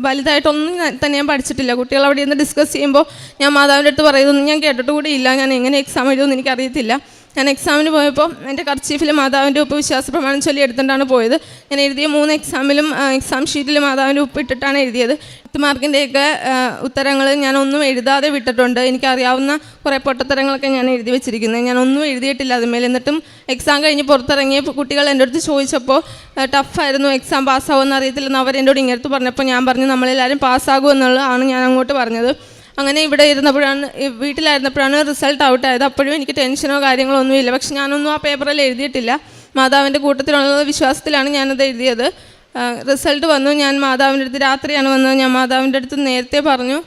വലുതായിട്ടൊന്നും തന്നെ ഞാൻ പഠിച്ചിട്ടില്ല. കുട്ടികൾ അവിടെ നിന്ന് ഡിസ്കസ് ചെയ്യുമ്പോൾ ഞാൻ മാതാവിൻ്റെ അടുത്ത് പറയുന്നതൊന്നും ഞാൻ കേട്ടിട്ട് കൂടി ഇല്ല. ഞാൻ എങ്ങനെ എക്സാം എഴുതുമെന്ന് എനിക്കറിയത്തില്ല. ഞാൻ എക്സാമിന് പോയപ്പോൾ എൻ്റെ കർച്ചീഫിൽ മാതാവിൻ്റെ ഉപ്പ് വിശ്വാസ പ്രമാണം ചൊല്ലി എടുത്തിട്ടാണ് പോയത്. ഞാൻ എഴുതിയ 3 എക്സാമിലും എക്സാം ഷീറ്റിൽ മാതാവിൻ്റെ ഉപ്പ് ഇട്ടിട്ടാണ് എഴുതിയത്. 10 മാർക്കിൻ്റെയൊക്കെ ഉത്തരങ്ങൾ ഞാനൊന്നും എഴുതാതെ വിട്ടിട്ടുണ്ട്. എനിക്കറിയാവുന്ന കുറേ പൊട്ടത്തരങ്ങളൊക്കെ ഞാൻ എഴുതി വെച്ചിരിക്കുന്നത്. ഞാനൊന്നും എഴുതിയിട്ടില്ല അതുമേൽ. എന്നിട്ടും എക്സാം കഴിഞ്ഞ് പുറത്തിറങ്ങിയ കുട്ടികൾ എൻ്റെ അടുത്ത് ചോദിച്ചപ്പോൾ ടഫായിരുന്നു, എക്സാം പാസ്സാകുമെന്ന് അറിയത്തില്ലെന്ന് അവരെന്നോട് ഇങ്ങനത്തെ പറഞ്ഞപ്പോൾ ഞാൻ പറഞ്ഞു നമ്മളെല്ലാവരും പാസ്സാകുമെന്നുള്ളതാണ് ഞാൻ അങ്ങോട്ട് പറഞ്ഞത്. അങ്ങനെ ഇവിടെ വീട്ടിലായിരുന്നപ്പോഴാണ് റിസൾട്ട് ഔട്ടായത്. അപ്പോഴും എനിക്ക് ടെൻഷനോ കാര്യങ്ങളോ ഒന്നുമില്ല. പക്ഷെ ഞാനൊന്നും ആ പേപ്പറിൽ എഴുതിയിട്ടില്ല. മാതാവിൻ്റെ കൂട്ടത്തിലുള്ള വിശ്വാസത്തിലാണ് ഞാനത് എഴുതിയത്. റിസൾട്ട് വന്നു. ഞാൻ മാതാവിൻ്റെ അടുത്ത് രാത്രിയാണ് വന്നത്. ഞാൻ മാതാവിൻ്റെ അടുത്ത് നേരത്തെ പറഞ്ഞു,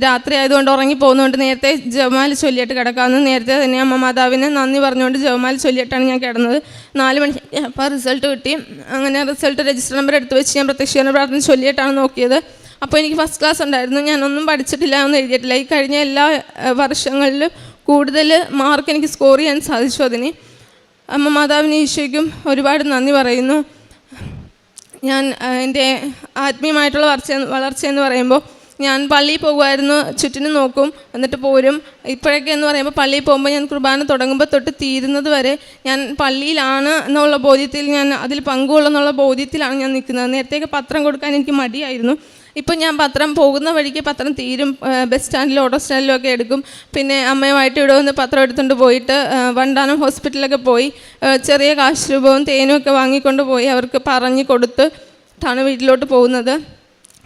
രാത്രി ആയതുകൊണ്ട് ഉറങ്ങി പോകുന്നതുകൊണ്ട് നേരത്തെ ജപമാല ചൊല്ലിയിട്ട് കിടക്കാമെന്ന്. നേരത്തെ തന്നെ അമ്മ മാതാവിനെ നന്ദി പറഞ്ഞുകൊണ്ട് ജപമാല ചൊല്ലിയിട്ടാണ് ഞാൻ കിടന്നത്. 4 മണിക്ക് അപ്പോൾ റിസൾട്ട് കിട്ടി. അങ്ങനെ റിസൾട്ട് രജിസ്റ്റർ നമ്പർ എടുത്ത് വെച്ച് ഞാൻ പ്രത്യക്ഷീകരണ പ്രാർത്ഥന ചൊല്ലിയിട്ടാണ് നോക്കിയത്. അപ്പോൾ എനിക്ക് ഫസ്റ്റ് ക്ലാസ് ഉണ്ടായിരുന്നു. ഞാനൊന്നും പഠിച്ചിട്ടില്ല, ഒന്നും എഴുതിയിട്ടില്ല. ഈ കഴിഞ്ഞ എല്ലാ വർഷങ്ങളിലും കൂടുതൽ മാർക്ക് എനിക്ക് സ്കോർ ചെയ്യാൻ സാധിച്ചു. അതിന് അമ്മ മാതാവിന് ഈശോയ്ക്കും ഒരുപാട് നന്ദി പറയുന്നു. ഞാൻ എൻ്റെ ആത്മീയമായിട്ടുള്ള വളർച്ച എന്ന് പറയുമ്പോൾ ഞാൻ പള്ളിയിൽ പോകുമായിരുന്നു, ചുറ്റിനും നോക്കും, എന്നിട്ട് പോരും. ഇപ്പോഴൊക്കെ എന്ന് പറയുമ്പോൾ പള്ളിയിൽ പോകുമ്പോൾ ഞാൻ കുർബാന തുടങ്ങുമ്പോൾ തൊട്ട് തീരുന്നത് വരെ ഞാൻ പള്ളിയിലാണ് എന്നുള്ള ബോധ്യത്തിൽ, ഞാൻ അതിൽ പങ്കുകൊള്ളുന്നുള്ള ബോധ്യത്തിലാണ് ഞാൻ നിൽക്കുന്നത്. നേരത്തെയൊക്കെ പത്രം കൊടുക്കാൻ എനിക്ക് മടിയായിരുന്നു. ഇപ്പം ഞാൻ പത്രം പോകുന്ന വഴിക്ക് പത്രം തീരും, ബസ് സ്റ്റാൻഡിലും ഓട്ടോ സ്റ്റാൻഡിലും ഒക്കെ എടുക്കും. പിന്നെ അമ്മയുമായിട്ട് ഇവിടെ വന്ന് പത്രം എടുത്തുകൊണ്ട് പോയിട്ട് വണ്ടാനം ഹോസ്പിറ്റലിലൊക്കെ പോയി ചെറിയ കാശ് രൂപവും തേനും ഒക്കെ വാങ്ങിക്കൊണ്ട് പോയി അവർക്ക് പറഞ്ഞു കൊടുത്തിട്ടാണ് വീട്ടിലോട്ട് പോകുന്നത്.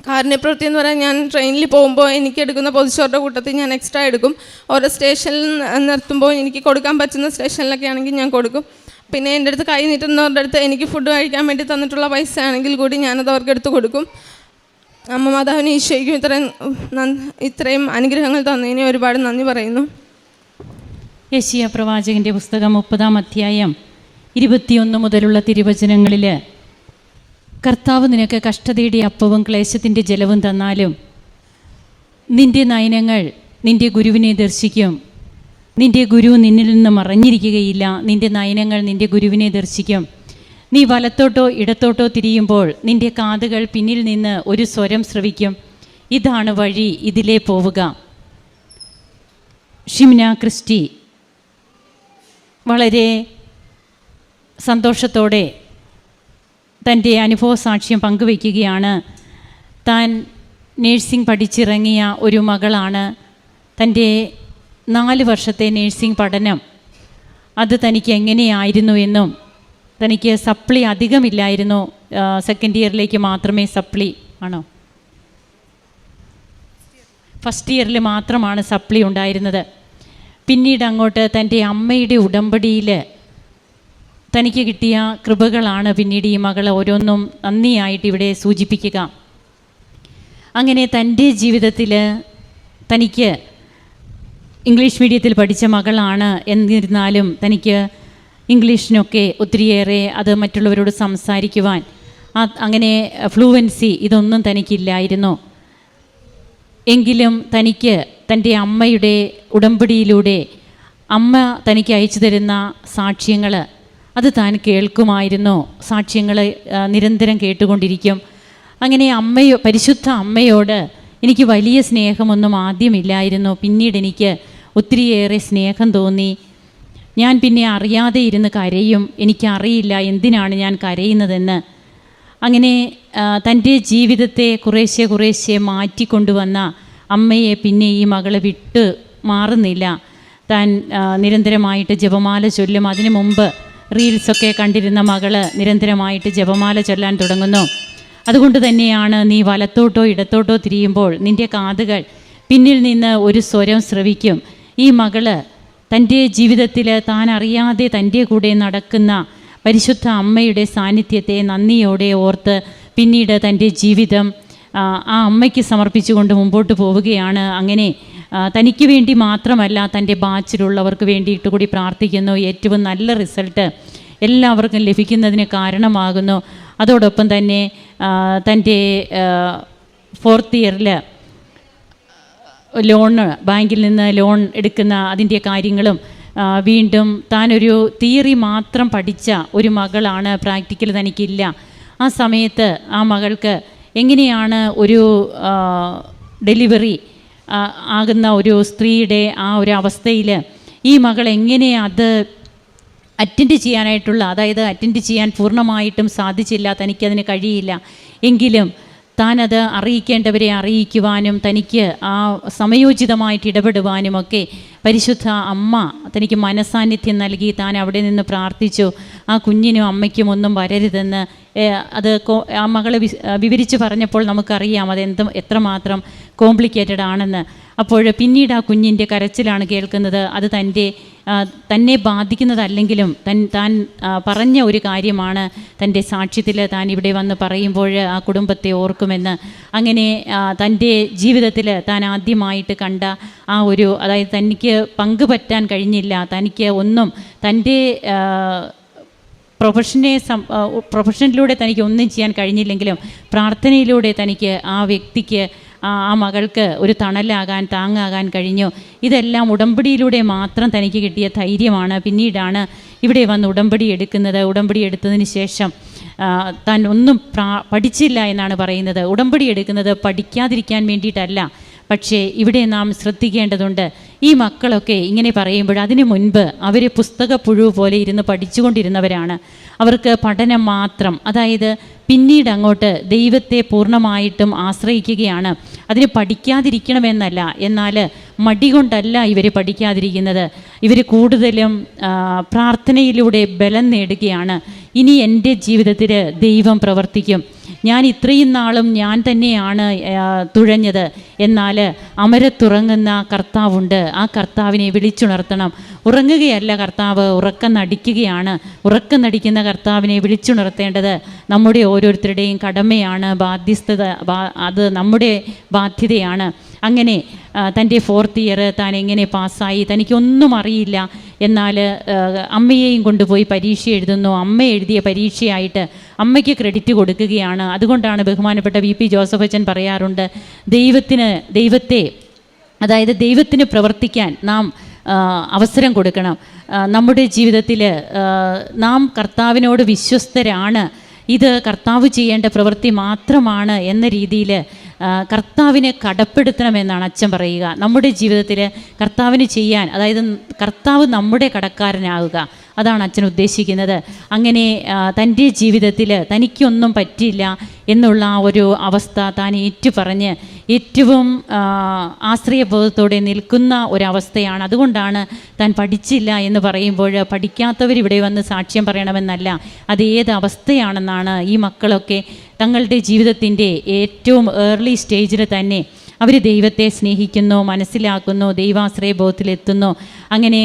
കാരുണ്യപ്രവൃത്തി എന്ന് പറയാൻ, ഞാൻ ട്രെയിനിൽ പോകുമ്പോൾ എനിക്ക് എടുക്കുന്ന പൊതിച്ചോറിൻ്റെ കൂട്ടത്തിൽ ഞാൻ എക്സ്ട്രാ എടുക്കും. ഓരോ സ്റ്റേഷനിൽ നിർത്തുമ്പോൾ എനിക്ക് കൊടുക്കാൻ പറ്റുന്ന സ്റ്റേഷനിലൊക്കെ ആണെങ്കിൽ ഞാൻ കൊടുക്കും. പിന്നെ എൻ്റെ അടുത്ത് കൈ നീട്ടുന്നവരുടെ അടുത്ത് എനിക്ക് ഫുഡ് കഴിക്കാൻ വേണ്ടി തന്നിട്ടുള്ള പൈസ ആണെങ്കിൽ കൂടി ഞാനത് അവർക്ക് എടുത്ത് കൊടുക്കും. അമ്മ മാതാവിന് ഈശോയ്ക്കും ഇത്രയും അനുഗ്രഹങ്ങൾ തന്നതിന് ഒരുപാട് നന്ദി പറയുന്നു. യെശയ്യാ പ്രവാചകൻ്റെ പുസ്തകം 30-ാം അധ്യായം 21 മുതലുള്ള തിരുവചനങ്ങളിൽ, കർത്താവ് നിനക്ക് കഷ്ടതയുടെ അപ്പവും ക്ലേശത്തിൻ്റെ ജലവും തന്നാലും നിൻ്റെ നയനങ്ങൾ നിൻ്റെ ഗുരുവിനെ ദർശിക്കും, നിൻ്റെ ഗുരു നിന്നിൽ നിന്ന് മറഞ്ഞിരിക്കുകയില്ല, നിൻ്റെ നയനങ്ങൾ നിൻ്റെ ഗുരുവിനെ ദർശിക്കും. നീ വലത്തോട്ടോ ഇടത്തോട്ടോ തിരിയുമ്പോൾ നിൻ്റെ കാതുകൾ പിന്നിൽ നിന്ന് ഒരു സ്വരം ശ്രവിക്കും, ഇതാണ് വഴി, ഇതിലേ പോവുക. ഷിംന ക്രിസ്റ്റി വളരെ സന്തോഷത്തോടെ തൻ്റെ അനുഭവ സാക്ഷ്യം പങ്കുവയ്ക്കുകയാണ്. താൻ നേഴ്സിംഗ് പഠിച്ചിറങ്ങിയ ഒരു മകളാണ്. തൻ്റെ 4 വർഷത്തെ നേഴ്സിംഗ് പഠനം അത് തനിക്ക് എങ്ങനെയായിരുന്നു എന്നും, തനിക്ക് സപ്ലി അധികമില്ലായിരുന്നു, സെക്കൻഡ് ഇയറിലേക്ക് മാത്രമേ സപ്ലി ആണോ ഫസ്റ്റ് ഇയറിൽ മാത്രമാണ് സപ്ലി ഉണ്ടായിരുന്നത്. പിന്നീട് അങ്ങോട്ട് തൻ്റെ അമ്മയുടെ ഉടമ്പടിയിൽ തനിക്ക് കിട്ടിയ കൃപകളാണ് പിന്നീട് ഈ മകൾ ഓരോന്നും നന്ദിയായിട്ട് ഇവിടെ സൂചിപ്പിക്കുക. അങ്ങനെ തൻ്റെ ജീവിതത്തിൽ തനിക്ക് ഇംഗ്ലീഷ് മീഡിയത്തിൽ പഠിച്ച മകളാണ്, എന്നിരുന്നാലും തനിക്ക് ഇംഗ്ലീഷിനൊക്കെ ഒത്തിരിയേറെ അത് മറ്റുള്ളവരോട് സംസാരിക്കുവാൻ അങ്ങനെ ഫ്ലൂവൻസി ഇതൊന്നും തനിക്കില്ലായിരുന്നു. എങ്കിലും തനിക്ക് തൻ്റെ അമ്മയുടെ ഉടമ്പടിയിലൂടെ അമ്മ തനിക്ക് അയച്ചു തരുന്ന സാക്ഷ്യങ്ങൾ അത് താൻ കേൾക്കുമായിരുന്നു, സാക്ഷ്യങ്ങൾ നിരന്തരം കേട്ടുകൊണ്ടിരിക്കും. അങ്ങനെ പരിശുദ്ധ അമ്മയോട് എനിക്ക് വലിയ സ്നേഹമൊന്നും ആദ്യമില്ലായിരുന്നു. പിന്നീട് എനിക്ക് ഒത്തിരിയേറെ സ്നേഹം തോന്നി. ഞാൻ പിന്നെ അറിയാതെ ഇരുന്ന് കരയും, എനിക്കറിയില്ല എന്തിനാണ് ഞാൻ കരയുന്നതെന്ന്. അങ്ങനെ തൻ്റെ ജീവിതത്തെ കുറേശ്ശെ മാറ്റിക്കൊണ്ടുവന്ന അമ്മയെ പിന്നെ ഈ മകളെ വിട്ട് മാറുന്നില്ല. താൻ നിരന്തരമായിട്ട് ജപമാല ചൊല്ലും. അതിനു മുമ്പ് റീൽസൊക്കെ കണ്ടിരുന്ന മകള് നിരന്തരമായിട്ട് ജപമാല ചൊല്ലാൻ തുടങ്ങുന്നു. അതുകൊണ്ട് തന്നെയാണ് നീ വലത്തോട്ടോ ഇടത്തോട്ടോ തിരിയുമ്പോൾ നിൻ്റെ കാതുകൾ പിന്നിൽ നിന്ന് ഒരു സ്വരം ശ്രവിക്കും. ഈ മകള് തൻ്റെ ജീവിതത്തിൽ താൻ അറിയാതെ തൻ്റെ കൂടെ നടക്കുന്ന പരിശുദ്ധ അമ്മയുടെ സാന്നിധ്യത്തെ നന്ദിയോടെ ഓർത്ത് പിന്നീട് തൻ്റെ ജീവിതം ആ അമ്മയ്ക്ക് സമർപ്പിച്ചുകൊണ്ട് മുമ്പോട്ട് പോവുകയാണ്. അങ്ങനെ തനിക്ക് വേണ്ടി മാത്രമല്ല തൻ്റെ ബാച്ചിലുള്ളവർക്ക് വേണ്ടിയിട്ട് കൂടി പ്രാർത്ഥിക്കുന്നു. ഏറ്റവും നല്ല റിസൾട്ട് എല്ലാവർക്കും ലഭിക്കുന്നതിന് കാരണമാകുന്നു. അതോടൊപ്പം തന്നെ തൻ്റെ 4th ഇയറിൽ ലോണ് ബാങ്കിൽ നിന്ന് ലോൺ എടുക്കുന്ന അതിൻ്റെ കാര്യങ്ങളും വീണ്ടും താനൊരു തിയറി മാത്രം പഠിച്ച ഒരു മകളാണ്, പ്രാക്ടിക്കൽ തനിക്കില്ല. ആ സമയത്ത് ആ മകൾക്ക് എങ്ങനെയാണ് ഒരു ഡെലിവറി ആകുന്ന ഒരു സ്ത്രീയുടെ ആ ഒരു അവസ്ഥയിൽ ഈ മകൾ എങ്ങനെ അത് അറ്റൻഡ് ചെയ്യാനായിട്ടുള്ള, അതായത് അറ്റൻഡ് ചെയ്യാൻ പൂർണ്ണമായിട്ടും സാധിച്ചില്ല, തനിക്കതിന് കഴിയില്ല. എങ്കിലും താനത് അറിയിക്കേണ്ടവരെ അറിയിക്കുവാനും തനിക്ക് ആ സമയോചിതമായിട്ട് ഇടപെടുവാനുമൊക്കെ പരിശുദ്ധ അമ്മ തനിക്ക് മനസാന്നിധ്യം നൽകി. താൻ അവിടെ നിന്ന് പ്രാർത്ഥിച്ചു ആ കുഞ്ഞിനും അമ്മയ്ക്കും ഒന്നും വരരുതെന്ന്. അത് ആ മകളെ വിവരിച്ച് പറഞ്ഞപ്പോൾ നമുക്കറിയാം എത്രമാത്രം കോംപ്ലിക്കേറ്റഡ് ആണെന്ന്. അപ്പോൾ പിന്നീട് ആ കുഞ്ഞിൻ്റെ കരച്ചിലാണ് കേൾക്കുന്നത്. അത് തന്നെ ബാധിക്കുന്നതല്ലെങ്കിലും താൻ പറഞ്ഞ ഒരു കാര്യമാണ്. തൻ്റെ സാക്ഷ്യത്തിൽ താൻ ഇവിടെ വന്ന് പറയുമ്പോൾ ആ കുടുംബത്തെ ഓർക്കുമെന്ന്. അങ്ങനെ തൻ്റെ ജീവിതത്തിൽ താൻ ആദ്യമായിട്ട് കണ്ട ആ ഒരു, അതായത് തനിക്ക് പങ്കുപറ്റാൻ കഴിഞ്ഞില്ല, തനിക്ക് ഒന്നും തൻ്റെ പ്രൊഫഷനിലൂടെ തനിക്ക് ഒന്നും ചെയ്യാൻ കഴിഞ്ഞില്ലെങ്കിലും പ്രാർത്ഥനയിലൂടെ തനിക്ക് ആ വ്യക്തിക്ക് ആ മകൾക്ക് ഒരു തണലാകാൻ താങ്ങാകാൻ കഴിഞ്ഞു. ഇതെല്ലാം ഉടമ്പടിയിലൂടെ മാത്രം തനിക്ക് കിട്ടിയ ധൈര്യമാണ്. പിന്നീടാണ് ഇവിടെ വന്ന് ഉടമ്പടി എടുക്കുന്നത്. ഉടമ്പടി എടുത്തതിന് ശേഷം താൻ ഒന്നും പഠിച്ചില്ല എന്നാണ് പറയുന്നത്. ഉടമ്പടി എടുക്കുന്നത് പഠിക്കാതിരിക്കാൻ വേണ്ടിയിട്ടല്ല, പക്ഷേ ഇവിടെ നാം ശ്രദ്ധിക്കേണ്ടതുണ്ട്. ഈ മക്കളൊക്കെ ഇങ്ങനെ പറയുമ്പോൾ അതിനു മുൻപ് അവർ പുസ്തകപ്പുഴു പോലെ ഇരുന്ന് പഠിച്ചുകൊണ്ടിരുന്നവരാണ്. അവർക്ക് പഠനം മാത്രം, അതായത് പിന്നീട് അങ്ങോട്ട് ദൈവത്തെ പൂർണ്ണമായിട്ടും ആശ്രയിക്കുകയാണ്. അതിന് പഠിക്കാതിരിക്കണമെന്നല്ല, എന്നാൽ മടി കൊണ്ടല്ല ഇവർ പഠിക്കാതിരിക്കുന്നത്. ഇവർ കൂടുതലും പ്രാർത്ഥനയിലൂടെ ബലം നേടുകയാണ്. ഇനി എൻ്റെ ജീവിതത്തിൽ ദൈവം പ്രവർത്തിക്കും. ഞാൻ ഇത്രയും നാളും ഞാൻ തന്നെയാണ് തുഴഞ്ഞത്, എന്നാൽ അമരത്തുറങ്ങുന്ന കർത്താവുണ്ട്. ആ കർത്താവിനെ വിളിച്ചുണർത്തണം. ഉറങ്ങുകയല്ല കർത്താവ്, ഉറക്കം നടിക്കുകയാണ്. ഉറക്കം നടിക്കുന്ന കർത്താവിനെ വിളിച്ചുണർത്തേണ്ടത് നമ്മുടെ ഓരോരുത്തരുടെയും കടമയാണ്, ബാധ്യസ്ഥത, അത് നമ്മുടെ ബാധ്യതയാണ്. അങ്ങനെ തൻ്റെ 4th ഇയർ താൻ എങ്ങനെ പാസ്സായി, തനിക്കൊന്നും അറിയില്ല, എന്നാൽ അമ്മയെയും കൊണ്ടുപോയി പരീക്ഷ എഴുതുന്നു. അമ്മ എഴുതിയ പരീക്ഷയായിട്ട് അമ്മയ്ക്ക് ക്രെഡിറ്റ് കൊടുക്കുകയാണ്. അതുകൊണ്ടാണ് ബഹുമാനപ്പെട്ട VP ജോസഫ് അച്ഛൻ പറയാറുണ്ട്, ദൈവത്തിന് പ്രവർത്തിക്കാൻ നാം അവസരം കൊടുക്കണം. നമ്മുടെ ജീവിതത്തിൽ നാം കർത്താവിനോട് വിശ്വസ്തരാണ്, ഇത് കർത്താവ് ചെയ്യേണ്ട പ്രവൃത്തി മാത്രമാണ് എന്ന രീതിയിൽ കർത്താവിനെ കടപ്പെടുത്തണമെന്നാണ് അച്ഛൻ പറയുക. നമ്മുടെ ജീവിതത്തിൽ കർത്താവിന് ചെയ്യാൻ, അതായത് കർത്താവ് നമ്മുടെ കടക്കാരനാവുക, അതാണ് അച്ഛൻ ഉദ്ദേശിക്കുന്നത്. അങ്ങനെ തൻ്റെ ജീവിതത്തിൽ തനിക്കൊന്നും പറ്റില്ല എന്നുള്ള ആ ഒരു അവസ്ഥ താൻ ഏറ്റുപറഞ്ഞ് ഏറ്റവും ആശ്രയബോധത്തോടെ നിൽക്കുന്ന ഒരവസ്ഥയാണ്. അതുകൊണ്ടാണ് താൻ പഠിച്ചില്ല എന്ന് പറയുമ്പോൾ പഠിക്കാത്തവരിവിടെ വന്ന് സാക്ഷ്യം പറയണമെന്നല്ല, അത് ഏത് അവസ്ഥയാണെന്നാണ് ഈ മക്കളൊക്കെ തങ്ങളുടെ ജീവിതത്തിൻ്റെ ഏറ്റവും ഏർലി സ്റ്റേജിൽ തന്നെ അവർ ദൈവത്തെ സ്നേഹിക്കുന്നു, മനസ്സിലാക്കുന്നു, ദൈവാശ്രയബോധത്തിലെത്തുന്നു. അങ്ങനെ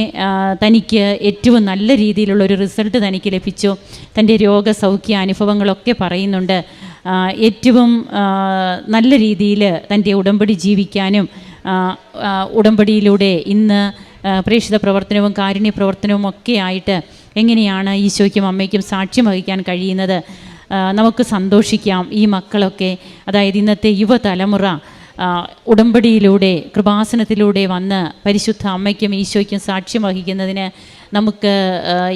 തനിക്ക് ഏറ്റവും നല്ല രീതിയിലുള്ളൊരു റിസൾട്ട് തനിക്ക് ലഭിച്ചു. തൻ്റെ രോഗസൗഖ്യ അനുഭവങ്ങളൊക്കെ പറയുന്നുണ്ട്. ഏറ്റവും നല്ല രീതിയിൽ തൻ്റെ ഉടമ്പടി ജീവിക്കാനും ഉടമ്പടിയിലൂടെ ഇന്ന് പ്രേക്ഷിത പ്രവർത്തനവും കാരുണ്യ പ്രവർത്തനവും ഒക്കെ ആയിട്ട് എങ്ങനെയാണ് ഈശോയ്ക്കും അമ്മയ്ക്കും സാക്ഷ്യം വഹിക്കാൻ കഴിയുന്നത്. നമുക്ക് സന്തോഷിക്കാം. ഈ മക്കളൊക്കെ, അതായത് ഇന്നത്തെ യുവതലമുറ ഉടമ്പടിയിലൂടെ കൃപാസനത്തിലൂടെ വന്ന് പരിശുദ്ധ അമ്മയ്ക്കും ഈശോയ്ക്കും സാക്ഷ്യം വഹിക്കുന്നതിന് നമുക്ക്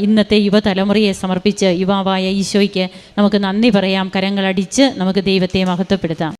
ഇന്നത്തെ യുവതലമുറയെ സമർപ്പിച്ച് യുവാവായ ഈശോയ്ക്ക് നമുക്ക് നന്ദി പറയാം. കരങ്ങളടിച്ച് നമുക്ക് ദൈവത്തെ മഹത്വപ്പെടുത്താം.